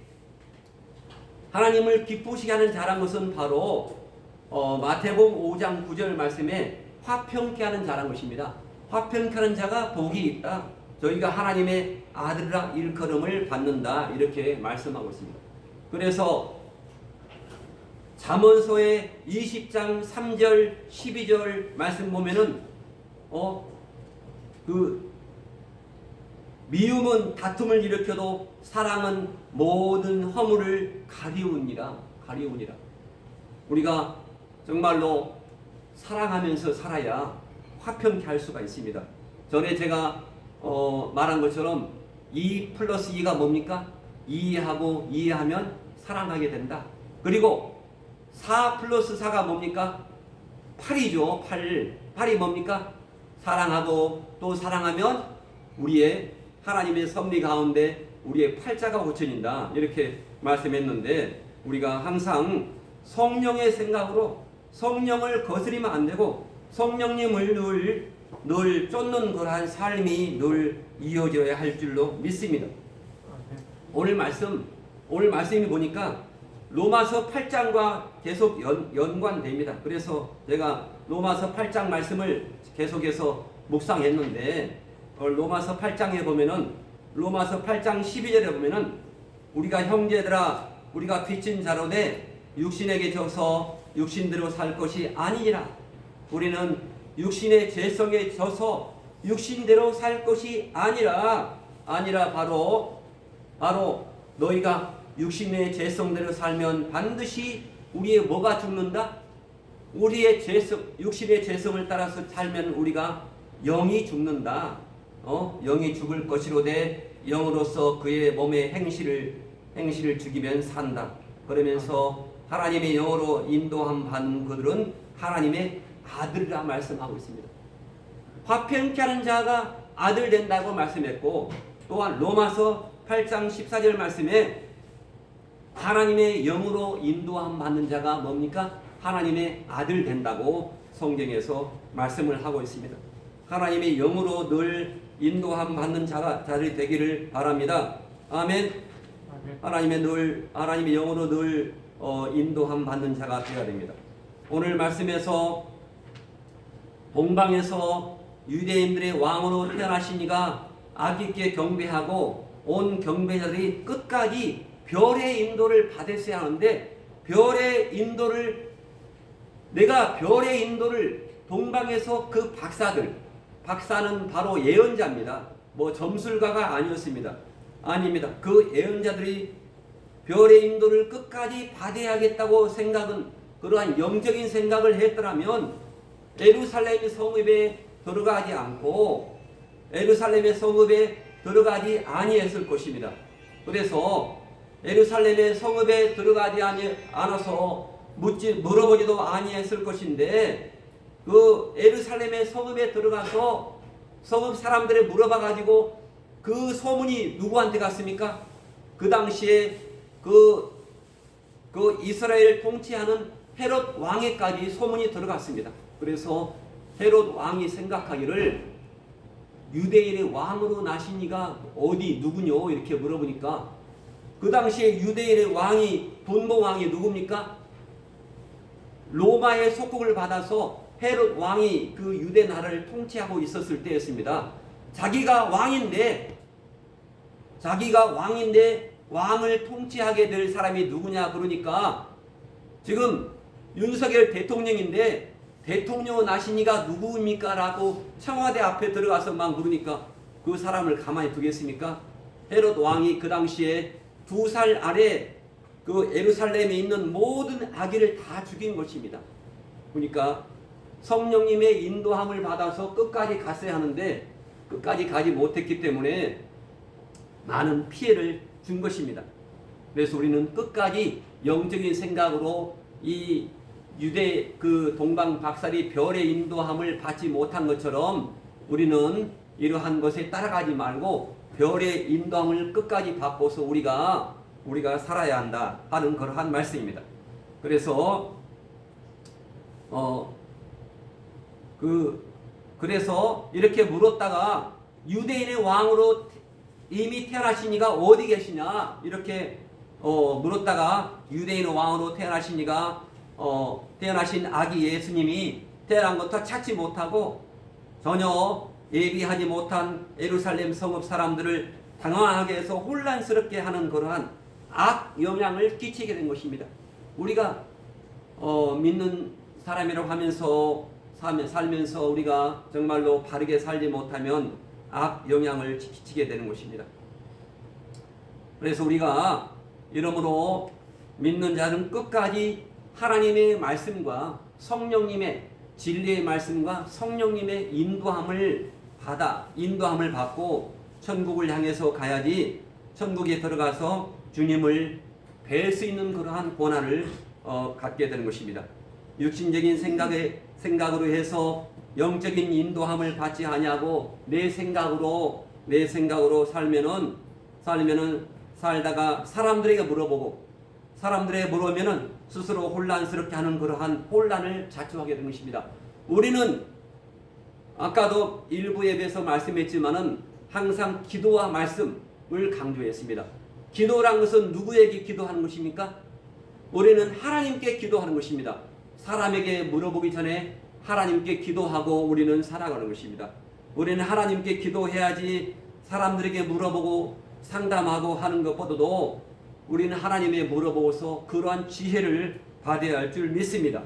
하는 자라는 것은 바로 마태복음 5장 9절 말씀에 화평케 하는 자라는 것입니다. 화평케 하는 자가 복이 있다. 저희가 하나님의 아들이라 일컬음을 받는다. 이렇게 말씀하고 있습니다. 그래서 잠언서의 20장 3절 12절 말씀 보면은 미움은 다툼을 일으켜도 사랑은 모든 허물을 가리우니라. 우리가 정말로 사랑하면서 살아야 화평케 할 수가 있습니다. 전에 제가 말한 것처럼 2 플러스 2가 뭡니까? 이해하면 사랑하게 된다. 그리고 4 플러스 4가 뭡니까? 8이죠. 8이 뭡니까? 사랑하고 또 사랑하면 우리의 하나님의 섭리 가운데 우리의 팔자가 고쳐진다. 이렇게 말씀했는데 우리가 항상 성령의 생각으로 성령을 거스리면 안 되고 성령님을 늘 쫓는 그러한 삶이 늘 이어져야 할 줄로 믿습니다. 오늘 말씀이 보니까 로마서 8장과 계속 연관됩니다. 그래서 제가 로마서 8장 말씀을 계속해서 묵상했는데 로마서 8장에 보면은 로마서 8장 12절에 보면은 우리가 형제들아 우리가 빚진 자로 돼 육신에게 져서 육신대로 살 것이 아니니라. 우리는 육신의 죄성에 져서 육신대로 살 것이 아니라 바로 너희가 육신의 죄성대로 살면 반드시 우리의 뭐가 죽는다? 우리의 육신의 죄성을 따라서 살면 우리가 영이 죽는다. 영이 죽을 것이로되 영으로서 그의 몸의 행실을 죽이면 산다. 그러면서 하나님의 영으로 인도함 받는 그들은 하나님의 아들이라 말씀하고 있습니다. 화평케 하는 자가 아들 된다고 말씀했고 또한 로마서 8장 14절 말씀에 하나님의 영으로 인도함 받는 자가 뭡니까? 하나님의 아들 된다고 성경에서 말씀을 하고 있습니다. 하나님의 영으로 늘 인도함 받는 자들이 되기를 바랍니다. 아멘. 하나님의 영으로 늘 인도함 받는 자가 되어야 됩니다. 오늘 말씀에서 동방에서 유대인들의 왕으로 태어나신 이가 아기께 경배하고 온 경배자들이 끝까지 별의 인도를 받았어야 하는데 내가 별의 인도를 동방에서 그 박사는 바로 예언자입니다. 점술가가 아니었습니다. 아닙니다. 그 예언자들이 별의 인도를 끝까지 받아야겠다고 그러한 영적인 생각을 했더라면 예루살렘 성읍에 들어가지 않고 예루살렘의 성읍에 들어가지 아니했을 것입니다. 그래서 예루살렘의 성읍에 들어가지 않아서 물어보지도 아니했을 것인데 그 예루살렘의 성읍에 들어가서 성읍 사람들이 물어봐 가지고 그 소문이 누구한테 갔습니까? 그 당시에 그 이스라엘 통치하는 헤롯 왕에까지 소문이 들어갔습니다. 그래서 헤롯 왕이 생각하기를 유대인의 왕으로 나신 이가 어디 누구뇨? 이렇게 물어보니까 그 당시에 유대인의 분봉 왕이 누굽니까? 로마의 속국을 받아서 헤롯 왕이 그 유대 나라를 통치하고 있었을 때였습니다. 자기가 왕인데 왕을 통치하게 될 사람이 누구냐 그러니까 지금 윤석열 대통령인데 대통령 나신 이가 누구입니까? 라고 청와대 앞에 들어가서 막 물으니까 그 사람을 가만히 두겠습니까? 헤롯 왕이 그 당시에 2살 아래 그 예루살렘에 있는 모든 아기를 다 죽인 것입니다. 그러니까 성령님의 인도함을 받아서 끝까지 갔어야 하는데 끝까지 가지 못했기 때문에 많은 피해를 준 것입니다. 그래서 우리는 끝까지 영적인 생각으로 이 유대 그 동방 박사리 별의 인도함을 받지 못한 것처럼 우리는 이러한 것에 따라가지 말고 별의 인도함을 끝까지 받고서 우리가 살아야 한다 하는 그러한 말씀입니다. 그래서 그래서 이렇게 물었다가 유대인의 왕으로 이미 태어나신 이가 어디 계시냐 이렇게 물었다가 유대인의 왕으로 태어나신 이가 태어나신 아기 예수님이 태어난 것도 찾지 못하고 전혀 예비하지 못한 예루살렘 성읍 사람들을 당황하게 해서 혼란스럽게 하는 그러한 악 영향을 끼치게 된 것입니다. 우리가 믿는 사람이라고 하면서 살면서 우리가 정말로 바르게 살지 못하면 악 영향을 끼치게 되는 것입니다. 그래서 우리가 이러므로 믿는 자는 끝까지 하나님의 말씀과 성령님의 진리의 말씀과 성령님의 인도함을 받고 천국을 향해서 가야지 천국에 들어가서 주님을 뵐 수 있는 그러한 권한을 갖게 되는 것입니다. 육신적인 생각으로 해서 영적인 인도함을 받지 아니하고 내 생각으로 살다가 사람들에게 물으면은 스스로 혼란스럽게 하는 그러한 혼란을 자초하게 되는 것입니다. 우리는 아까도 일부 예배에서 말씀했지만은 항상 기도와 말씀을 강조했습니다. 기도란 것은 누구에게 기도하는 것입니까? 우리는 하나님께 기도하는 것입니다. 사람에게 물어보기 전에 하나님께 기도하고 우리는 살아가는 것입니다. 우리는 하나님께 기도해야지 사람들에게 물어보고 상담하고 하는 것보다도 우리는 하나님에 물어보고서 그러한 지혜를 받아야 할 줄 믿습니다.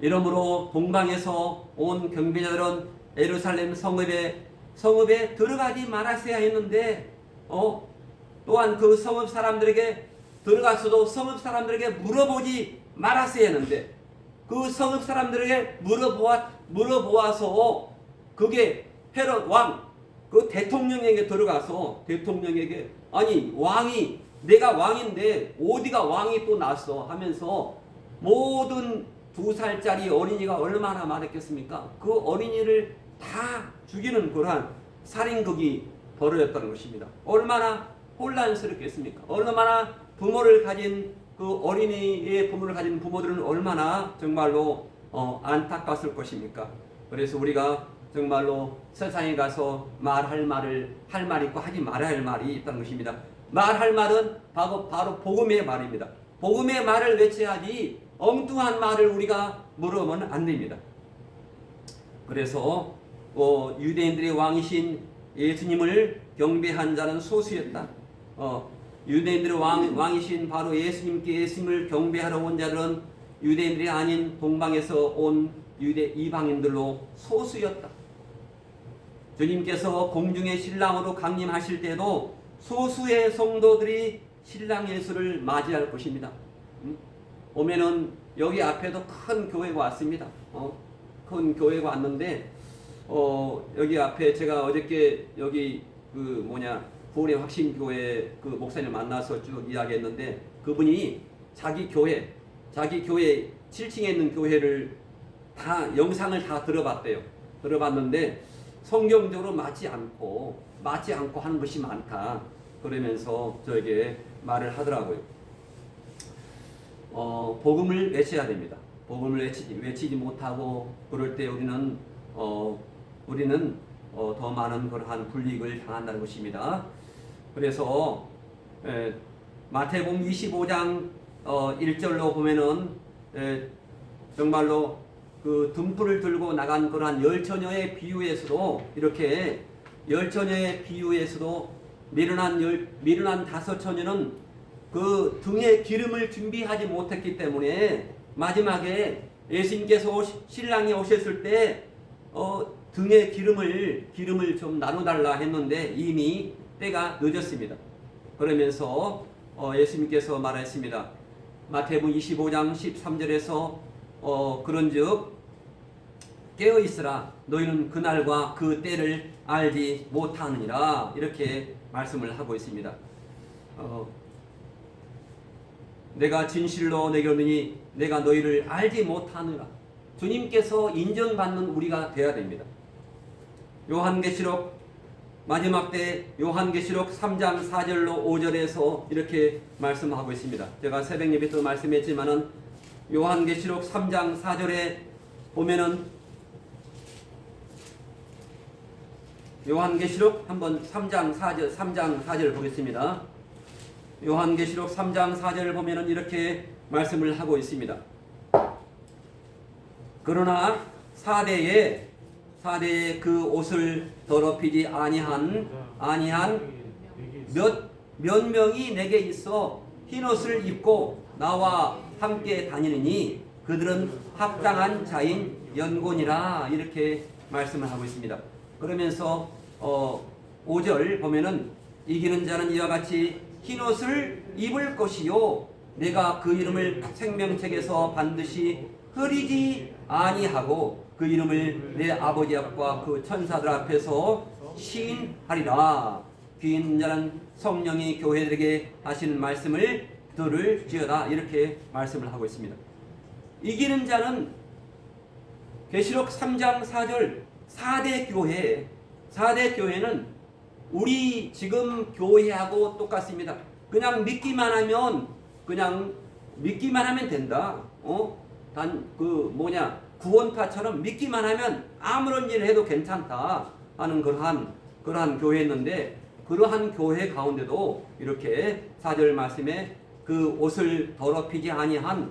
이러므로 동방에서 온 경배자들은 예루살렘 성읍에 들어가지 말았어야 했는데 또한 그 성읍 사람들에게 들어갔어도 성읍 사람들에게 물어보지 말았어야 했는데 그 성읍 사람들에게 물어보아서 그게 헤롯 왕 그 대통령에게 들어가서 대통령에게 아니 왕이 내가 왕인데 어디가 왕이 또 났어 하면서 모든 2살짜리 어린이가 얼마나 많았겠습니까? 그 어린이를 다 죽이는 그러한 살인극이 벌어졌다는 것입니다. 얼마나 혼란스럽겠습니까? 얼마나 부모를 가진 그 어린이의 부모를 가진 부모들은 얼마나 정말로 안타까웠을 것입니까? 그래서 우리가 정말로 세상에 가서 할 말이 있고 하지 말아야 할 말이 있다는 것입니다. 말할 말은 바로 복음의 말입니다. 복음의 말을 외쳐야지 엉뚱한 말을 우리가 물으면 안 됩니다. 그래서 유대인들의 왕이신 예수님을 경배한 자는 소수였다. 유대인들의 왕이신 바로 예수님을 경배하러 온 자들은 유대인들이 아닌 동방에서 온 유대 이방인들로 소수였다. 주님께서 공중의 신랑으로 강림하실 때도 소수의 성도들이 신랑 예수를 맞이할 것입니다. 오면은 여기 앞에도 큰 교회가 왔습니다. 큰 교회가 왔는데 여기 앞에 제가 어저께 여기 구원의 확신교회 그 목사님 만나서 쭉 이야기했는데 그분이 자기 교회 7층에 있는 교회를 다 영상을 다 들어봤는데 성경적으로 맞지 않고 하는 것이 많다. 그러면서 저에게 말을 하더라고요. 복음을 외쳐야 됩니다. 복음을 외치지 못하고 그럴 때 우리는 더 많은 그러한 불이익을 당한다는 것입니다. 그래서 마태복음 25장 1절로 보면은 정말로 그 등불을 들고 나간 그러한 열처녀의 비유에서도 이렇게 열처녀의 비유에서도 미련한 5처녀는 그 등에 기름을 준비하지 못했기 때문에 마지막에 예수님께서 신랑이 오셨을 때 등에 기름을 좀 나눠달라 했는데 이미 때가 늦었습니다. 그러면서 예수님께서 말했습니다. 마태복음 25장 13절에서 그런즉 깨어있으라 너희는 그날과 그 때를 알지 못하느니라 이렇게 말씀을 하고 있습니다. 내가 진실로 내게 오느니 내가 너희를 알지 못하느라 주님께서 인정받는 우리가 되어야 됩니다. 요한계시록 마지막 때 요한계시록 3장 4절로 5절에서 이렇게 말씀하고 있습니다. 제가 새벽 예배 때 말씀했지만은 요한계시록 3장 4절에 보면은 요한계시록 한번 3장 4절 보겠습니다. 요한계시록 3장 4절을 보면은 이렇게 말씀을 하고 있습니다. 그러나 사대에 그 옷을 더럽히지 아니한 몇 명이 내게 있어 흰옷을 입고 나와 함께 다니느니 그들은 합당한 자인 연곤이라 이렇게 말씀을 하고 있습니다. 그러면서 5절 보면은 이기는 자는 이와 같이 흰옷을 입을 것이요 내가 그 이름을 생명책에서 반드시 흐리지 아니하고 그 이름을 내 아버지 앞과 그 천사들 앞에서 시인하리라. 귀 있는 자는 성령이 교회들에게 하시는 말씀을 들을지어다 이렇게 말씀을 하고 있습니다. 이기는 자는 계시록 3장 4절 4대 교회는 우리 지금 교회하고 똑같습니다. 그냥 믿기만 하면 된다. 구원파처럼 믿기만 하면 아무런 일을 해도 괜찮다 하는 그러한 교회였는데 그러한 교회 가운데도 이렇게 4절 말씀에 그 옷을 더럽히지 아니한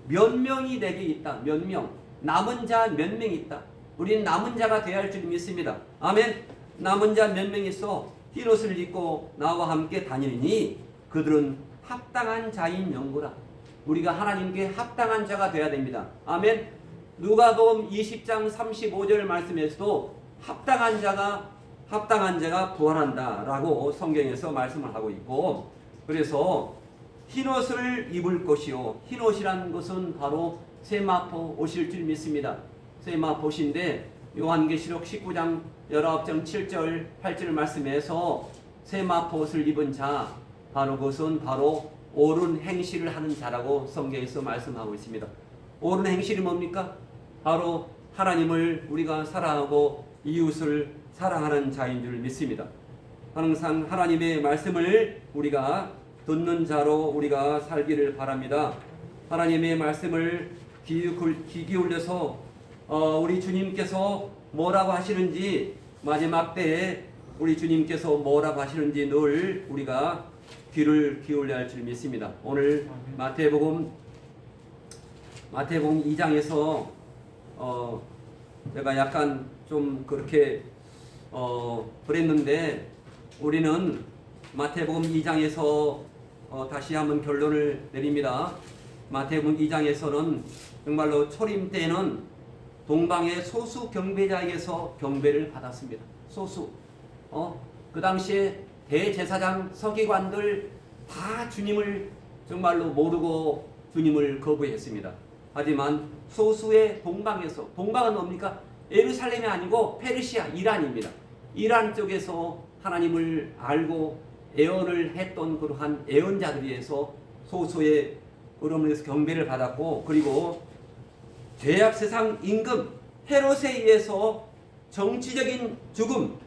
몇 명이 내게 있다. 몇 명. 남은 자 몇 명 있다. 우리는 남은 자가 되어야 할 줄 믿습니다. 아멘. 남은 자 몇 명 있어 흰옷을 입고 나와 함께 다니니 그들은 합당한 자인 연고라. 우리가 하나님께 합당한 자가 되어야 됩니다. 아멘. 누가복음 20장 35절 말씀에서도 합당한 자가 부활한다라고 성경에서 말씀을 하고 있고 그래서 흰옷을 입을 것이요 흰옷이라는 것은 바로 세마포 옷일 줄 믿습니다. 세마포 옷인데 요한계시록 19장 19장 7절 8절 말씀에서 세마포 옷을 입은 자 그것은 바로 옳은 행실을 하는 자라고 성경에서 말씀하고 있습니다. 옳은 행실이 뭡니까? 바로 하나님을 우리가 사랑하고 이웃을 사랑하는 자인 줄 믿습니다. 항상 하나님의 말씀을 우리가 듣는 자로 우리가 살기를 바랍니다. 하나님의 말씀을 귀 기울여서 우리 주님께서 뭐라고 하시는지 마지막 때에 우리 주님께서 뭐라고 하시는지 늘 우리가 귀를 기울여야 할 줄 믿습니다. 오늘 마태복음 2장에서 제가 약간 좀 그렇게 그랬는데 우리는 마태복음 2장에서 다시 한번 결론을 내립니다. 마태복음 2장에서는 정말로 초림 때는 동방의 소수 경배자에게서 경배를 받았습니다. 소수. 그 당시에 대제사장 서기관들 다 주님을 정말로 모르고 주님을 거부했습니다. 하지만 소수의 동방에서, 동방은 뭡니까? 예루살렘이 아니고 페르시아, 이란입니다. 이란 쪽에서 하나님을 알고 예언을 했던 그러한 예언자들에 의해서 소수의 그러면서 경배를 받았고, 그리고 죄악 세상 임금 헤롯에 의해서 정치적인 죽음,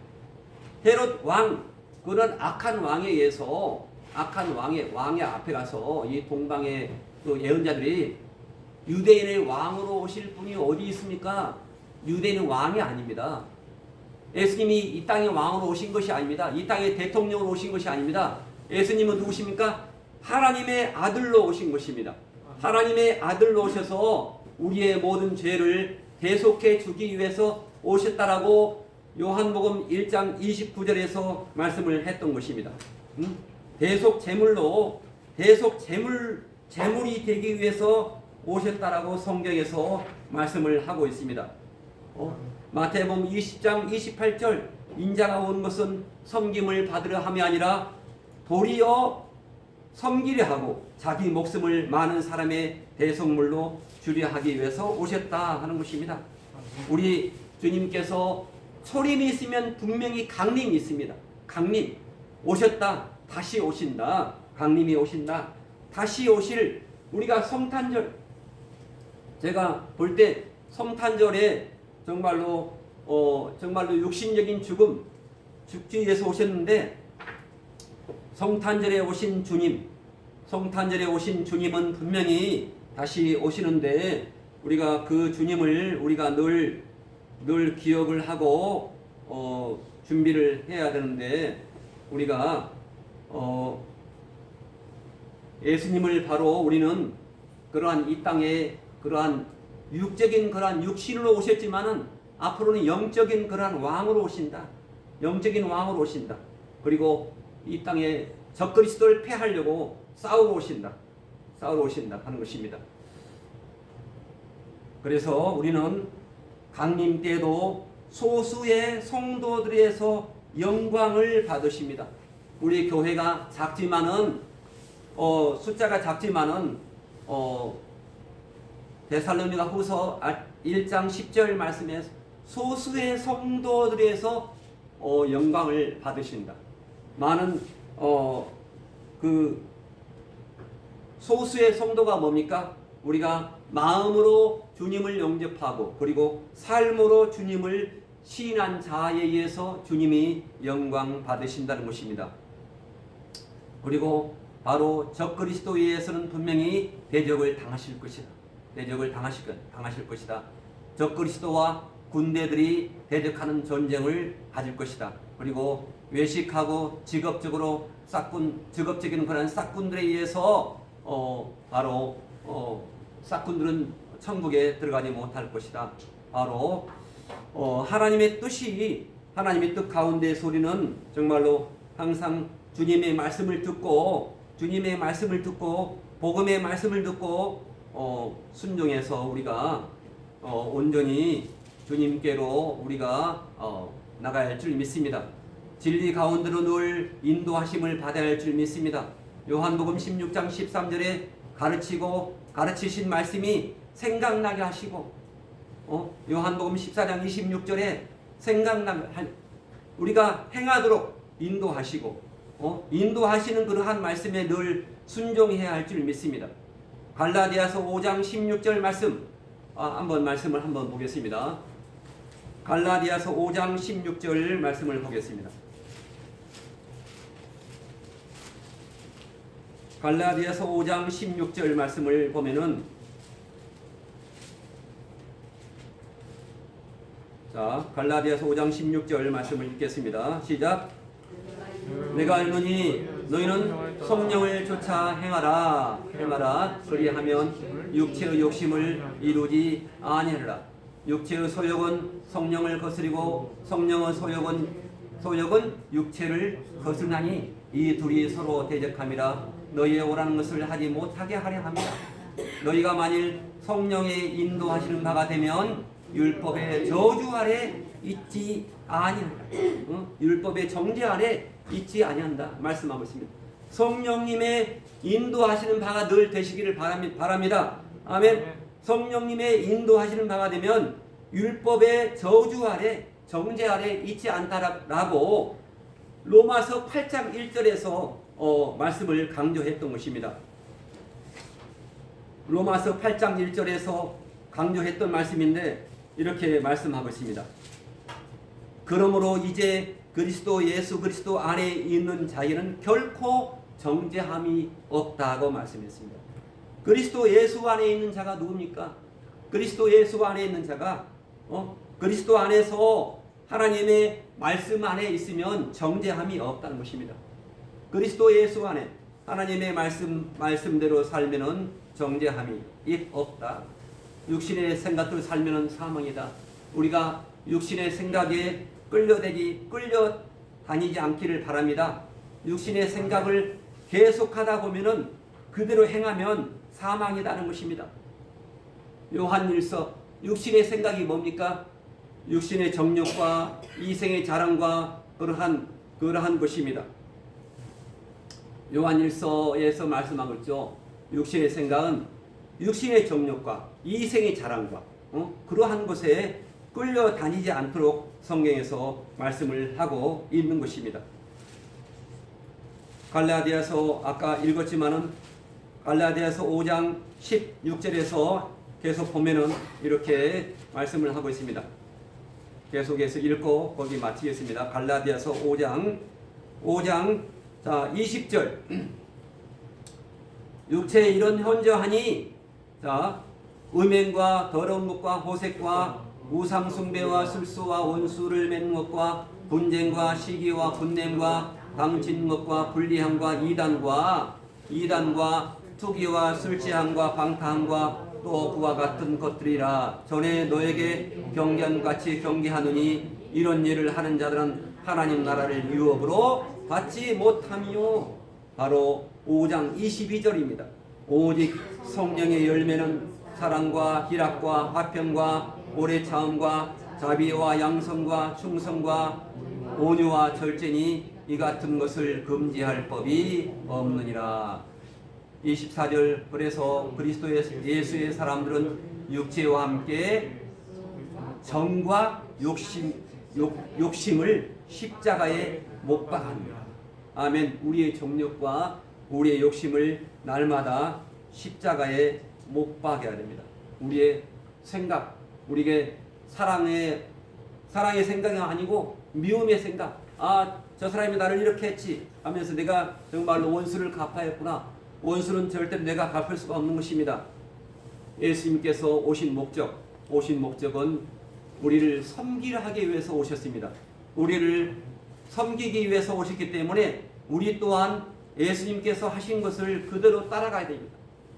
헤롯 왕, 그런 악한 왕에 의해서 악한 왕의 앞에 가서 이 동방의 그 예언자들이 유대인의 왕으로 오실 분이 어디 있습니까? 유대인은 왕이 아닙니다. 예수님이 이 땅의 왕으로 오신 것이 아닙니다. 이 땅의 대통령으로 오신 것이 아닙니다. 예수님은 누구십니까? 하나님의 아들로 오신 것입니다. 하나님의 아들로 오셔서 우리의 모든 죄를 대속해 주기 위해서 오셨다라고 요한복음 1장 29절에서 말씀을 했던 것입니다. 대속 제물이 되기 위해서 오셨다라고 성경에서 말씀을 하고 있습니다. 마태복음 20장 28절 인자가 온 것은 섬김을 받으려 함이 아니라 도리어 섬기려 하고 자기 목숨을 많은 사람의 대속물로 주려 하기 위해서 오셨다 하는 것입니다. 우리 주님께서 초림이 있으면 분명히 강림이 있습니다. 강림 오셨다, 다시 오신다. 강림이 오신다, 다시 오실. 우리가 성탄절, 제가 볼 때 성탄절에 정말로 육신적인 죽음, 죽기 위해서 오셨는데, 성탄절에 오신 주님은 분명히 다시 오시는데, 우리가 그 주님을 우리가 늘 기억을 하고 준비를 해야 되는데, 우리가 예수님을 바로 우리는 그러한 이 땅에 그러한 육적인 그러한 육신으로 오셨지만은 앞으로는 영적인 그러한 왕으로 오신다. 영적인 왕으로 오신다. 그리고 이 땅에 적그리스도를 패하려고 싸우러 오신다 하는 것입니다. 그래서 우리는 강림 때에도 소수의 성도들에서 영광을 받으십니다. 우리 교회가 작지만은 숫자가 작지만은 데살로니가 후서 1장 10절 말씀에 소수의 성도들에서 영광을 받으신다. 많은 그 소수의 성도가 뭡니까? 우리가 마음으로 주님을 영접하고 그리고 삶으로 주님을 시인한 자에 의해서 주님이 영광 받으신다는 것입니다. 그리고 바로 적그리스도에 의해서는 분명히 대적을 당하실 것이다. 대적을 당하실 것이다. 적그리스도와 군대들이 대적하는 전쟁을 가질 것이다. 그리고 외식하고 직업적인 그런 싹군들에 의해서 바로 싹군들은 천국에 들어가지 못할 것이다. 바로 하나님의 뜻 가운데에서 우리는 정말로 항상 주님의 말씀을 듣고 복음의 말씀을 듣고 순종해서 우리가 온전히 주님께로 우리가 나가야 할 줄 믿습니다. 진리 가운데로 늘 인도하심을 받아야 할 줄 믿습니다. 요한복음 16장 13절에 가르치신 말씀이 생각나게 하시고 요한복음 14장 26절에 우리가 행하도록 인도하시고 인도하시는 그러한 말씀에 늘 순종해야 할 줄 믿습니다. 갈라디아서 5장 16절 말씀 말씀을 한번 보겠습니다. 갈라디아서 5장 16절 말씀을 보겠습니다. 갈라디아서 5장 16절 말씀을 보면은, 자, 갈라디아서 5장 16절 말씀을 읽겠습니다. 시작. 내가 알노니 너희는 성령을 쫓아 행하라. 그리하면 육체의 욕심을 이루지 아니하리라. 육체의 소욕은 성령을 거스리고 성령의 소욕은 육체를 거스르나니 이 둘이 서로 대적함이라. 너희의 원하는 것을 하지 못하게 하려 합니다. 너희가 만일 성령의 인도하시는 바가 되면 율법의 저주 아래 있지 아니한다. 율법의 정죄 아래 있지 아니한다 말씀하고 있습니다. 성령님의 인도하시는 바가 늘 되시기를 바랍니다. 아멘. 성령님의 인도하시는 바가 되면 율법의 저주 아래 정죄 아래 있지 않다라고 로마서 8장 1절에서 말씀을 강조했던 것입니다. 로마서 8장 1절에서 강조했던 말씀인데 이렇게 말씀하고 있습니다. 그러므로 이제 예수 그리스도 안에 있는 자에는 결코 정죄함이 없다고 말씀했습니다. 그리스도 예수 안에 있는 자가 누굽니까? 그리스도 예수 안에 있는 자가 그리스도 안에서 하나님의 말씀 안에 있으면 정죄함이 없다는 것입니다. 그리스도 예수 안에 하나님의 말씀대로 살면은 정죄함이 없다. 육신의 생각대로 살면은 사망이다. 우리가 육신의 생각에 끌려 다니지 않기를 바랍니다. 육신의 생각을 계속하다 보면은 그대로 행하면 사망이라는 것입니다. 요한일서 육신의 생각이 뭡니까? 육신의 정욕과 이생의 자랑과 그러한 것입니다. 요한일서에서 말씀하고 있죠. 육신의 생각은 육신의 정욕과 이생의 자랑과 그러한 것에 끌려다니지 않도록 성경에서 말씀을 하고 있는 것입니다. 갈라디아서 아까 읽었지만은 갈라디아서 5장 16절에서 계속 보면은 이렇게 말씀을 하고 있습니다. 계속해서 읽고 거기 마치겠습니다. 갈라디아서 5장 자 20절 육체의 이런 현저하니 자 음행과 더러운 것과 호색과 우상 숭배와 술수와 원수를 맺는 것과 분쟁과 시기와 분냄과 당진 것과 불리함과 이단과 투기와 술 취함과 방탕함과 또 그와 같은 것들이라. 전에 너에게 경계함같이 경계하느니 이런 일을 하는 자들은 하나님 나라를 유업으로 받지 못하며. 바로 5장 22절입니다. 오직 성령의 열매는 사랑과 희락과 화평과 오래 참음과 자비와 양성과 충성과 온유와 절제니 이 같은 것을 금지할 법이 없느니라. 24절 그래서 그리스도 예수의 사람들은 육체와 함께 정과 욕심을 십자가에 못 박았느니라. 아멘. 우리의 정욕과 우리의 욕심을 날마다 십자가에 못 박아야 됩니다. 우리의 생각, 우리의 사랑의 생각이 아니고 미움의 생각. 저 사람이 나를 이렇게 했지 하면서 내가 정말로 원수를 갚아야겠구나. 원수는 절대로 내가 갚을 수가 없는 것입니다. 예수님께서 오신 목적은 우리를 섬기려 하기 위해서 오셨습니다. 우리를 섬기기 위해서 오셨기 때문에 우리 또한 예수님께서 하신 것을 그대로 따라가야 됩니다.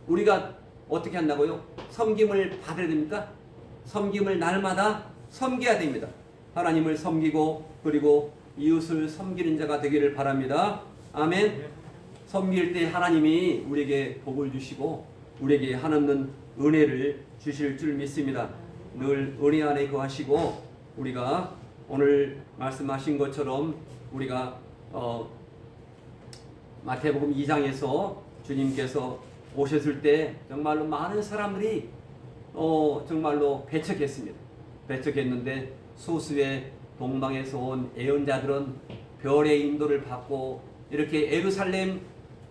우리가 어떻게 한다고요? 섬김을 받아야 됩니까? 섬김을 날마다 섬겨야 됩니다. 하나님을 섬기고 그리고 이웃을 섬기는 자가 되기를 바랍니다. 아멘. 섬길 때 하나님이 우리에게 복을 주시고 우리에게 한없는 은혜를 주실 줄 믿습니다. 늘 은혜 안에 거하시고 우리가 오늘 말씀하신 것처럼 우리가 마태복음 2장에서 주님께서 오셨을 때 정말로 많은 사람들이 정말로 배척했는데 소수의 동방에서 온 예언자들은 별의 인도를 받고 이렇게 예루살렘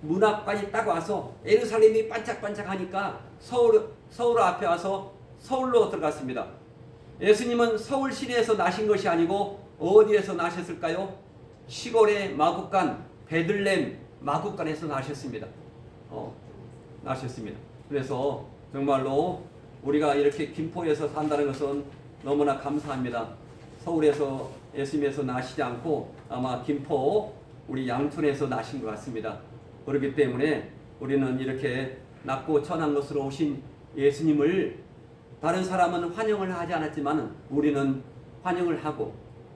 문 앞까지 딱 와서 예루살렘이 반짝반짝하니까 서울 앞에 와서 서울로 들어갔습니다. 예수님은 서울 시내에서 나신 것이 아니고 어디에서 나셨을까요? 시골의 마국간 베들렘 마국간에서 나셨습니다. 그래서 정말로 우리가 이렇게 김포에서 산다는 것은 너무나 감사합니다. 서울에서 예수님에서 나시지 않고 아마 김포 우리 양촌에서 나신 것 같습니다. 그렇기 때문에 우리는 이렇게 낮고 천한 것으로 오신 예수님을 다른 사람은 환영을 하지 않았지만 우리는 환영을 하고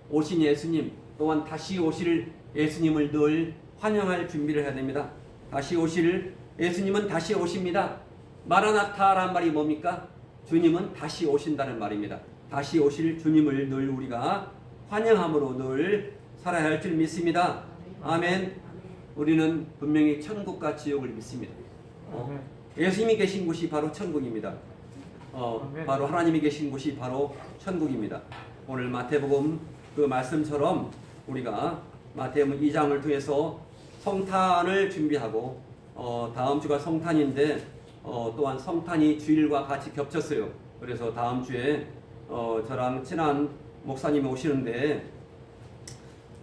오신 예수님 또한 다시 오실 예수님을 늘 환영할 준비를 해야 됩니다. 다시 오실 예수님은 다시 오십니다. 마라나타란 말이 뭡니까? 주님은 다시 오신다는 말입니다. 다시 오실 주님을 늘 우리가 환영함으로 늘 살아야 할 줄 믿습니다. 아멘. 우리는 분명히 천국과 지옥을 믿습니다. 예수님이 계신 곳이 바로 천국입니다. 바로 하나님이 계신 곳이 바로 천국입니다. 오늘 마태복음 그 말씀처럼 우리가 마태복음 2장을 통해서 성탄을 준비하고 다음 주가 성탄인데 또한 성탄이 주일과 같이 겹쳤어요. 그래서 다음 주에 저랑 친한 목사님이 오시는데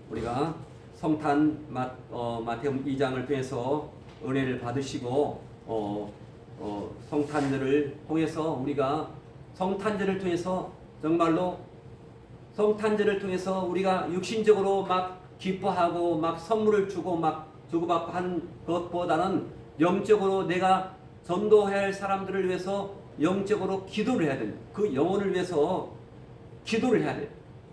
우리가 성탄 마태복음 2장을 통해서 은혜를 받으시고 성탄절을 통해서 우리가 성탄절을 통해서 정말로 성탄절을 통해서 우리가 육신적으로 막 기뻐하고 막 선물을 주고 막 주고받고 한 것보다는 영적으로 내가 전도해야 할 사람들을 위해서 영적으로 기도를 해야 됩니다. 그 영혼을 위해서 기도를 해야 돼요.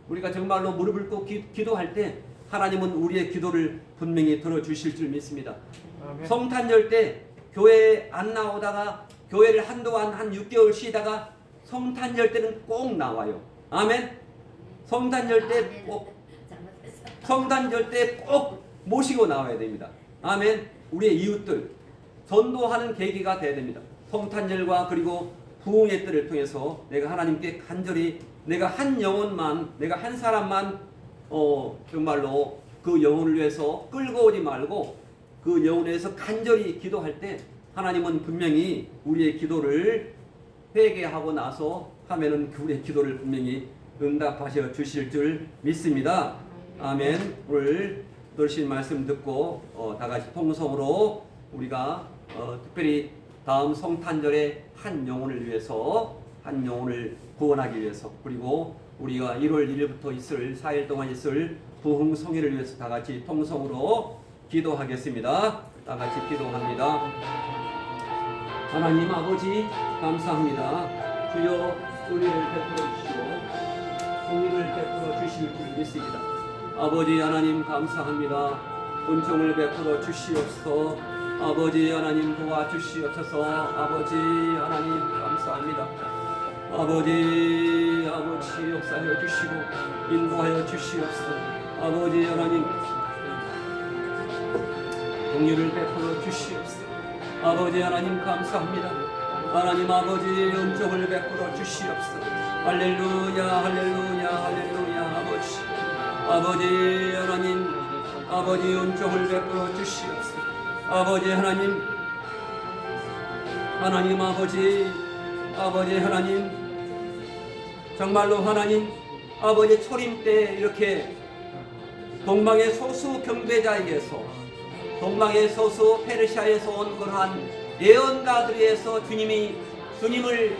우리가 정말로 무릎을 꿇고 기도할 때 하나님은 우리의 기도를 분명히 들어주실 줄 믿습니다. 아멘. 성탄절 때 교회에 안 나오다가 교회를 한동안 한 6개월 쉬다가 성탄절 때는 꼭 나와요. 아멘. 성탄절 때 꼭 모시고 나와야 됩니다. 아멘. 우리의 이웃들 전도하는 계기가 되어야 됩니다. 성탄절과 그리고 부흥의 때를 통해서 내가 하나님께 간절히 내가 한 영혼만, 내가 한 사람만 정말로 그 영혼을 위해서 끌고 오지 말고 그 영혼을 위해서 간절히 기도할 때 하나님은 분명히 우리의 기도를 회개하고 나서 하면은 우리의 기도를 분명히 응답하셔 주실 줄 믿습니다. 아멘. 오늘 들으신 말씀 듣고 다 같이 통성으로 우리가 특별히 다음 성탄절에 한 영혼을 위해서, 한 영혼을 구원하기 위해서, 그리고 우리가 1월 1일부터 있을 4일 동안 있을 부흥 성회를 위해서 다 같이 통성으로 기도하겠습니다. 다 같이 기도합니다. 하나님 아버지 감사합니다. 주여 은혜를 베풀어 주시고 공의를 베풀어 주실 줄 믿습니다. 아버지 하나님 감사합니다. 은총을 베풀어 주시옵소서. 아버지 하나님 도와주시옵소서. 아버지 하나님 감사합니다. 아버지 역사하여 주시고 인도하여 주시옵소서. 아버지 하나님 공의를 베풀어 주시옵소서. 아버지 하나님 감사합니다. 하나님 아버지 은총을 베풀어 주시옵소서. 할렐루야 할렐루야 할렐루야. 아버지 하나님 아버지 은총을 베풀어 주시옵소서. 아버지 하나님 아버지 하나님 정말로 하나님 아버지 초림 때 이렇게 동방의 소수 경배자에게서 동방의 소수 페르시아에서 온 그러한 예언가들에서 주님을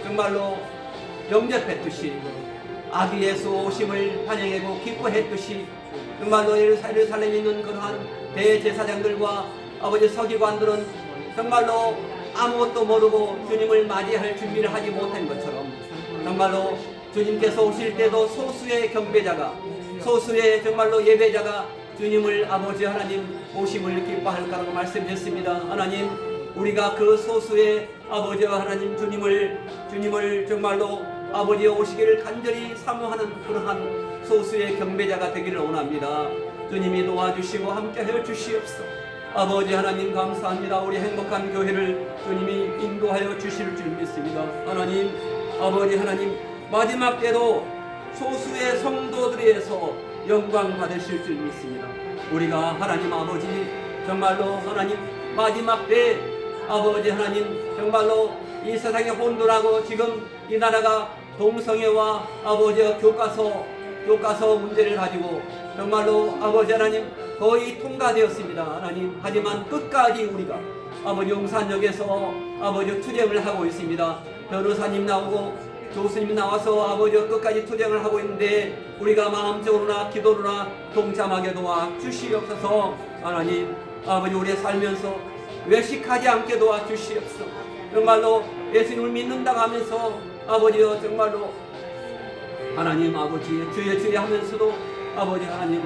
정말로 영접했듯이 아기 예수 오심을 환영하고 기뻐했듯이 정말로 예루살렘에 있는 그러한 대제사장들과 아버지 서기관들은 정말로 아무것도 모르고 주님을 맞이할 준비를 하지 못한 것처럼 정말로 주님께서 오실 때도 소수의 경배자가 소수의 정말로 예배자가 주님을 아버지 하나님 오심을 기뻐할 거라고 말씀했습니다. 하나님 우리가 그 소수의 아버지 하나님 주님을 정말로 아버지 오시기를 간절히 사모하는 그러한 소수의 경배자가 되기를 원합니다. 주님이 도와주시고 함께하여 주시옵소서. 아버지 하나님 감사합니다. 우리 행복한 교회를 주님이 인도하여 주실 줄 믿습니다. 하나님 아버지 하나님 마지막 때도 소수의 성도들에서 영광 받으실 줄 믿습니다. 우리가 하나님 아버지 정말로 하나님 마지막 때 아버지 하나님 정말로 이 세상에 혼돈하고 지금 이 나라가 동성애와 아버지 교과서 문제를 가지고 정말로 아버지 하나님 거의 통과되었습니다. 하나님 하지만 끝까지 우리가 아버지 용산역에서 아버지 투쟁을 하고 있습니다. 변호사님 나오고 교수님 나와서 아버지 끝까지 투쟁을 하고 있는데 우리가 마음적으로나 기도로나 동참하게 도와 주시옵소서. 하나님 아버지 우리의 살면서 외식하지 않게 도와 주시옵소서. 정말로 예수님을 믿는다고 하면서 아버지여 정말로 하나님 아버지 주여 하면서도 아버지 하나님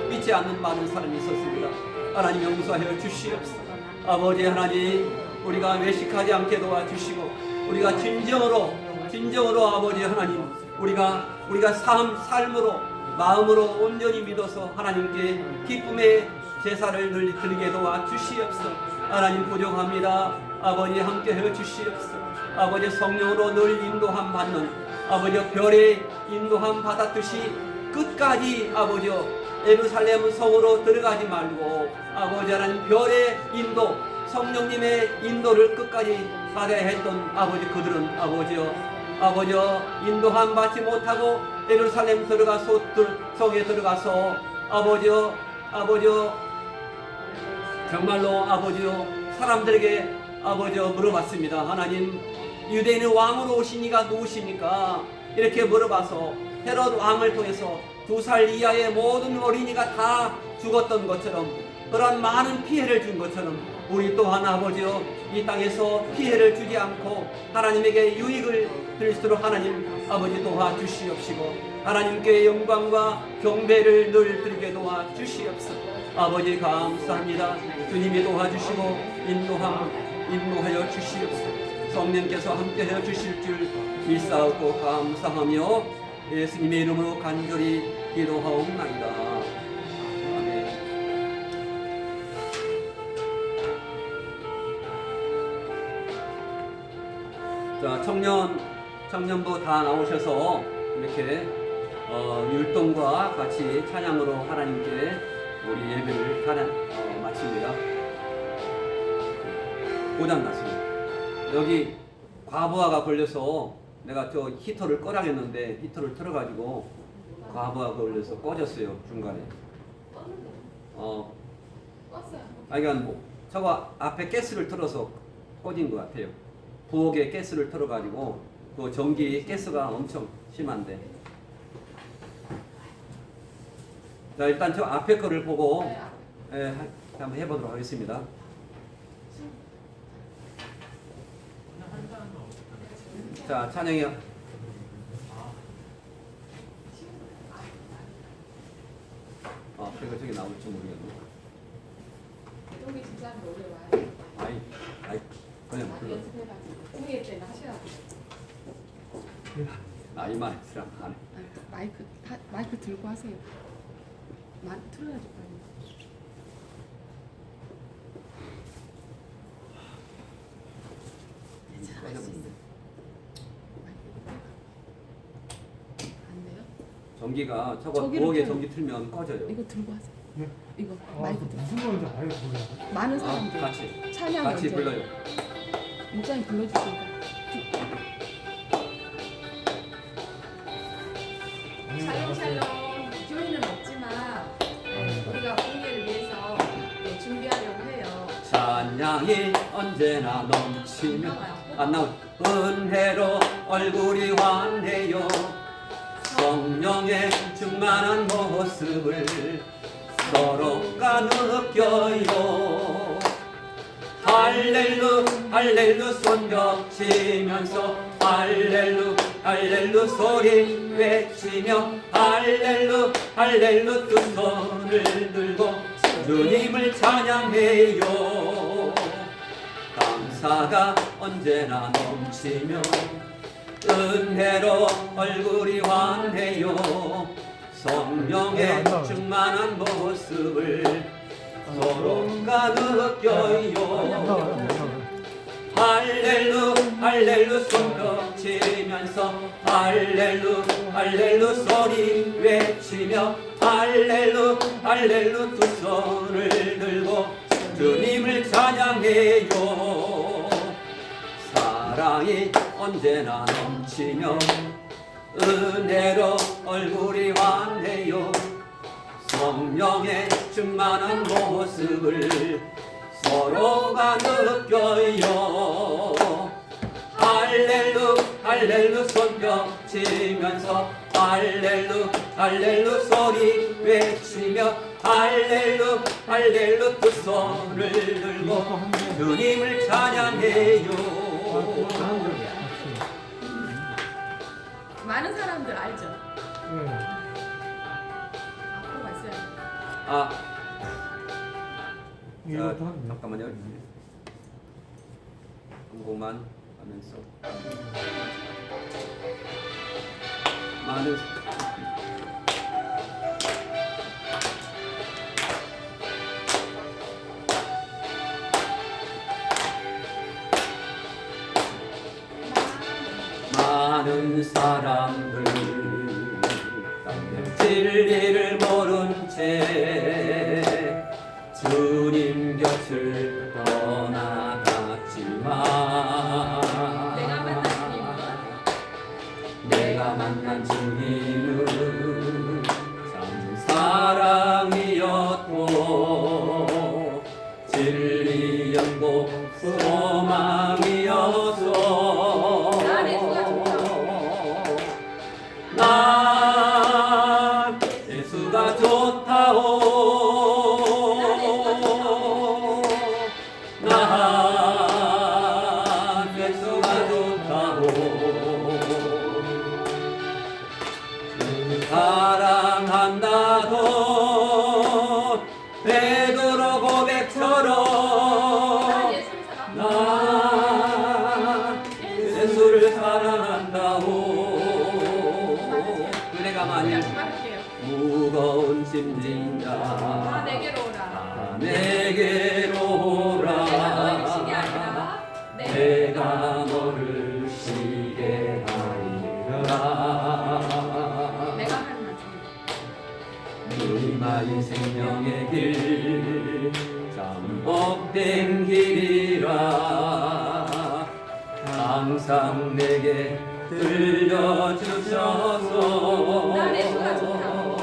믿지 않는 많은 사람이 있었습니다. 하나님 용서하여 주시옵소서. 아버지 하나님 우리가 외식하지 않게 도와주시고 우리가 진정으로 아버지 하나님 우리가 삶으로 마음으로 온전히 믿어서 하나님께 기쁨의 제사를 늘 드리게 도와주시옵소서. 하나님 부족합니다. 아버지 함께하여 주시옵소서. 아버지 성령으로 늘 인도함 받는 아버지 별의 인도함 받았듯이 끝까지 아버지 예루살렘 성으로 들어가지 말고 아버지 하나님 별의 인도 성령님의 인도를 끝까지 받아야 했던 아버지 그들은 아버지여 인도함 받지 못하고 예루살렘 들어가서 성에 들어가서 아버지여 정말로 아버지여 사람들에게 아버지여 물어봤습니다. 하나님 유대인의 왕으로 오신 이가 누구십니까? 이렇게 물어봐서 헤롯 왕을 통해서 2살 이하의 모든 어린이가 다 죽었던 것처럼 그러한 많은 피해를 준 것처럼 우리 또한 아버지여 이 땅에서 피해를 주지 않고 하나님에게 유익을 드릴수록 하나님 아버지 도와주시옵시고 하나님께 영광과 경배를 늘 드리게 도와주시옵소서. 아버지 감사합니다. 주님이 도와주시고 인도하여 주시옵소서. 성령께서 함께하여 주실 줄 믿사옵고 감사하며 예수님의 이름으로 간절히 기도하옵나이다. 자, 청년부 다 나오셔서 이렇게 율동과 같이 찬양으로 하나님께 우리 예배를 마칩니다. 5장 같습니다. 여기 과부하가 걸려서 내가 저 히터를 끄라겠는데 히터를 틀어가지고 과부하가 걸려서 꺼졌어요 중간에. 그러니까 뭐 저거 앞에 가스를 틀어서 꺼진 것 같아요. 부엌에 가스를 틀어가지고 그 전기 가스가 엄청 심한데. 자, 일단 저 앞에 거를 보고 한번 해보도록 하겠습니다. 자, 찬영이요. 그리고 저기 나올지 모르겠네. 여기 진짜 노래 와요. 아이, 그냥 불러. 연습해가지고 공예 때는 하셔야 돼요. 나이만 있으라 안 해. 마이크 들고 하세요. 틀어야죠 빨리. 안 돼요? 전기가 저거 저기를 부엌에 켜요. 전기 틀면 꺼져요. 이거 들고 하세요. 네? 이거 마이크 들고. 무슨 노래인지 아예 모르겠어요. 많은 사람들 같이 찬양 같이 연주. 불러요. 목사님 불러주세요. 샬롬 교회는 없지만 우리가 공예를 위해서 준비하려고 해요. 찬양이 언제나 넘치며 안 나올 은혜로 얼굴이 환해요. 성령의 충만한 모습을 서로가 느껴요. 할렐루 할렐루 손뼉치면서 할렐루 할렐루 소리 외치며 할렐루 할렐루 두 손을 들고 주님을 찬양해요. 감사가 언제나 넘치며 은혜로 얼굴이 환해요. 성령의 충만한 모습을 서로가 느껴요. 할렐루 할렐루 손뼉치면서 할렐루 할렐루 소리 외치며 할렐루 할렐루 두 손을 들고 주님을 찬양해요. 사랑이 언제나 넘치며 은혜로 얼굴이 환해요. 성령의 충만한 모습을 서로가 느껴요. 할렐루 할렐루 손뼉치면서 할렐루 할렐루 소리 외치며 할렐루 할렐루 두 손을 들고 주님을 찬양해요. 많은 사람들 알죠? 네. 앞으로 갔어요. 이것도 한 잠깐만요. 한 곡만 하면서 많은 많은 사람들 진리를 모른 채 주님 곁을 떠나갔지만 내가 만난 주님은 참 사랑이었고 진리였고 소망이었어. 난 예수가 좋다오. 난 예수가 좋다오. 사랑한다던 베드로 고백처럼 난 예수를 사랑한다오. 그대가 만일 무거운 짐진 자 다 내게로 오라. 다 내게로 오라. 내가 너를 쉬게 아니라 내가 너를 나의 생명의 길 참복된 길이라 항상 내게 들려주셔서 난 예수가 좋다고.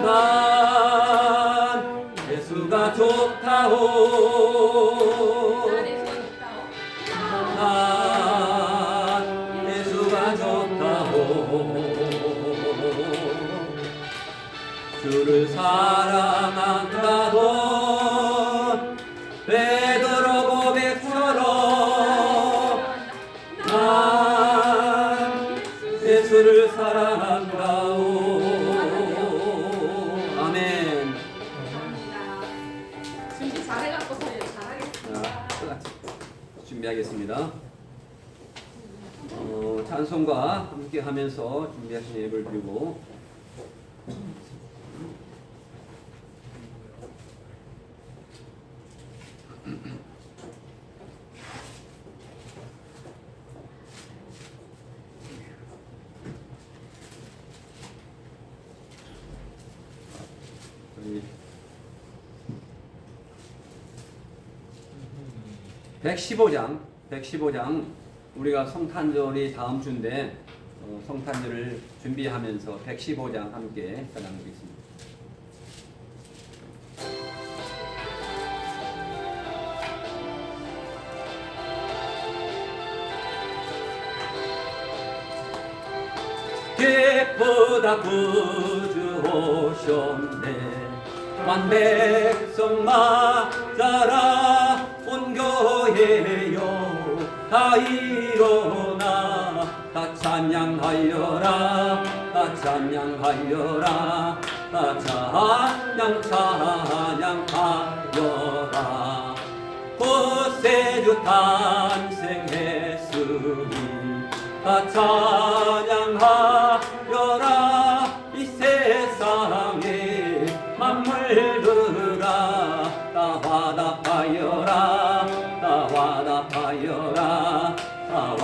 난 예수가 좋다고 난 예수가 좋다고. 난 예수가 좋다고 주를 사랑한다던 베드로 고백처럼 난 예수를 사랑한다오 아멘. 준비 잘해갖고서 잘하겠습니다. 똑같이 준비하겠습니다. 찬송과 함께 하면서 준비하신 예배를 드리고 저희 115장 우리가 성탄절이 다음 주인데 성탄절을 준비하면서 115장 함께 나누겠습니다. 기쁘다 구주 오셨네 만백성 맞아라 온 교회여 다 일어나 다 찬양하여라 다 찬양하여라 다 찬양하여라 구세주 탄생했으니 다 찬양하여라 이 세상에 만물들아 다 화답하여라 다 화답하여라 다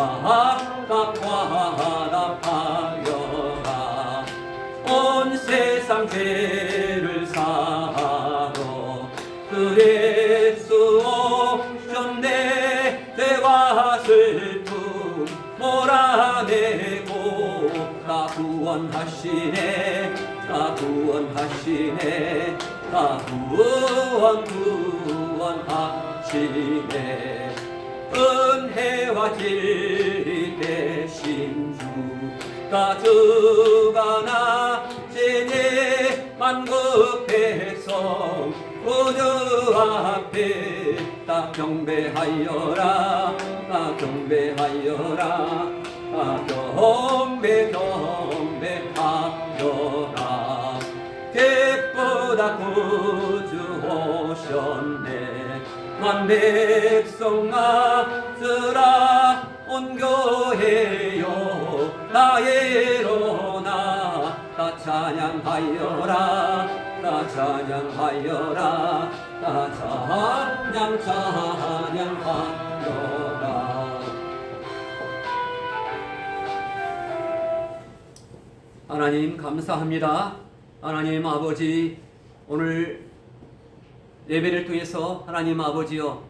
화답하여라 온 세상 죄를 사하러 그 예수 오셨네 죄와 슬픔 몰아내고 다 구원하시네 다 구원하시네 다 구원하시네 은혜와 진리 되신 주 다 주가 나시니 만국 백성 구주 앞에 다 경배하여라 다 경배하여라 다 경배하여라 기쁘다 구주 오셨네 만백성 맞으라 온 교회여 다 일어나 다 찬양하여라 다 찬양하여라 다 찬양하여라 하나님 감사합니다. 하나님 아버지 오늘 예배를 통해서 하나님 아버지여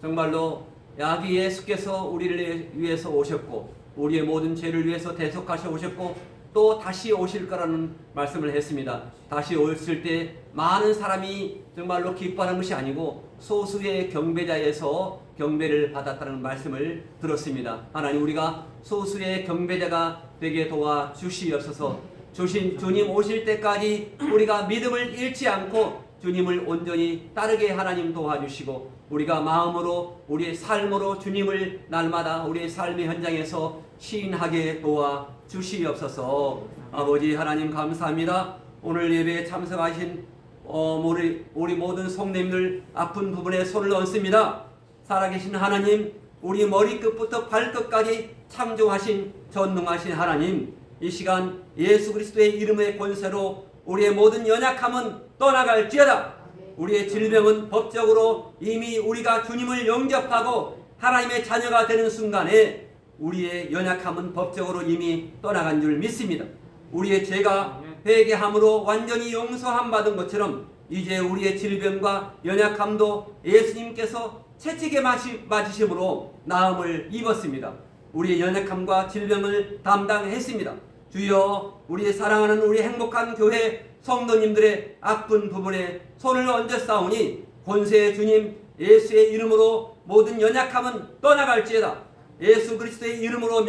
정말로 아기 예수께서 우리를 위해서 오셨고 우리의 모든 죄를 위해서 대속하셔 오셨고 또 다시 오실 거라는 말씀을 했습니다. 다시 오실 때 많은 사람이 정말로 기뻐하는 것이 아니고 소수의 경배자에서 경배를 받았다는 말씀을 들었습니다. 하나님 우리가 소수의 경배자가 되게 도와주시옵소서. 주님 오실 때까지 우리가 믿음을 잃지 않고 주님을 온전히 따르게 하나님 도와주시고 우리가 마음으로 우리의 삶으로 주님을 날마다 우리의 삶의 현장에서 시인하게 도와주시옵소서. 아버지 하나님 감사합니다. 오늘 예배에 참석하신 우리 모든 성도님들 아픈 부분에 손을 얹습니다. 살아계신 하나님 우리 머리끝부터 발끝까지 창조하신 전능하신 하나님 이 시간 예수 그리스도의 이름의 권세로 우리의 모든 연약함은 떠나갈지어다. 우리의 질병은 법적으로 이미 우리가 주님을 영접하고 하나님의 자녀가 되는 순간에 우리의 연약함은 법적으로 이미 떠나간 줄 믿습니다. 우리의 죄가 회개함으로 완전히 용서함 받은 것처럼 이제 우리의 질병과 연약함도 예수님께서 채찍에 맞으심으로 나음을 입었습니다. 우리의 연약함과 질병을 담당했습니다. 주여, 우리 사랑하는 우리 행복한 교회 성도님들의 아픈 부분에 손을 얹어 싸우니 권세의 주님 예수의 이름으로 모든 연약함은 떠나갈지어다. 예수 그리스도의 이름으로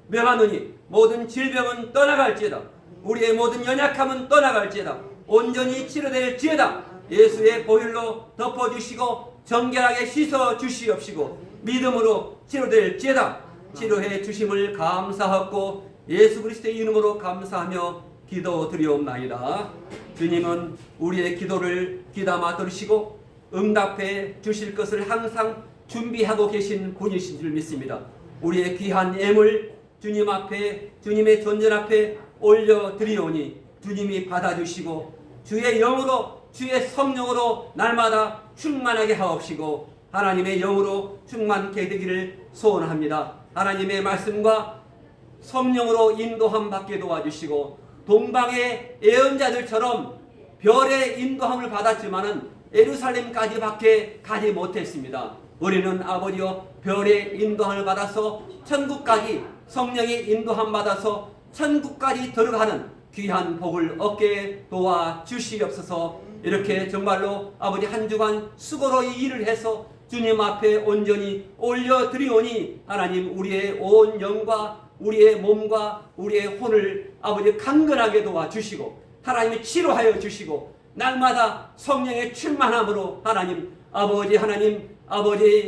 명하노니 모든 질병은 떠나갈지어다. 우리의 모든 연약함은 떠나갈지어다. 온전히 치료될지어다. 예수의 보혈로 덮어주시고 정결하게 씻어주시옵시고 믿음으로 치료될지어다. 치료해 주심을 감사하고 예수 그리스도의 이름으로 감사하며 기도드리옵나이다. 주님은 우리의 기도를 귀담아 들으시고 응답해 주실 것을 항상 준비하고 계신 분이신 줄 믿습니다. 우리의 귀한 예물 주님 앞에, 주님의 존전 앞에 올려드리오니 주님이 받아주시고 주의 영으로, 주의 성령으로 날마다 충만하게 하옵시고 하나님의 영으로 충만케 되기를 소원합니다. 하나님의 말씀과 성령으로 인도함 받게 도와주시고 동방의 예언자들처럼 별의 인도함을 받았지만은 예루살렘까지 밖에 가지 못했습니다. 우리는 아버지여 별의 인도함을 받아서 천국까지, 성령의 인도함 받아서 천국까지 들어가는 귀한 복을 얻게 도와주시옵소서. 이렇게 정말로 아버지 한 주간 수고로 이 일을 해서 주님 앞에 온전히 올려드리오니 하나님 우리의 온 영과 우리의 몸과 우리의 혼을 아버지 강건하게 도와주시고 하나님이 치료하여 주시고 날마다 성령의 충만함으로 하나님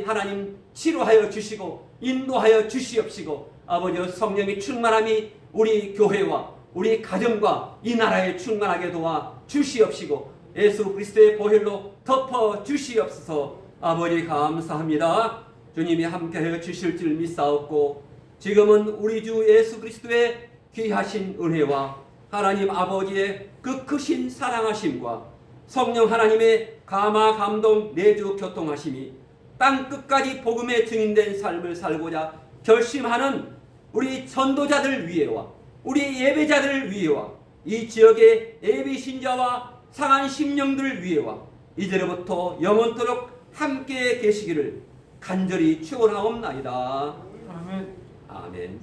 하나님 치료하여 주시고 인도하여 주시옵시고 아버지 성령의 충만함이 우리 교회와 우리 가정과 이 나라에 충만하게 도와 주시옵시고 예수 그리스도의 보혈로 덮어 주시옵소서. 아버지 감사합니다. 주님이 함께하여 주실 줄 믿사옵고 지금은 우리 주 예수 그리스도의 귀하신 은혜와 하나님 아버지의 그 크신 사랑하심과 성령 하나님의 감화 감동 내주 교통하심이 땅 끝까지 복음의 증인된 삶을 살고자 결심하는 우리 전도자들 위에와 우리 예배자들 위에와 이 지역의 예비 신자와 상한 심령들 위에와 이제로부터 영원토록 함께 계시기를 간절히 축원하옵나이다. 아멘. 아멘.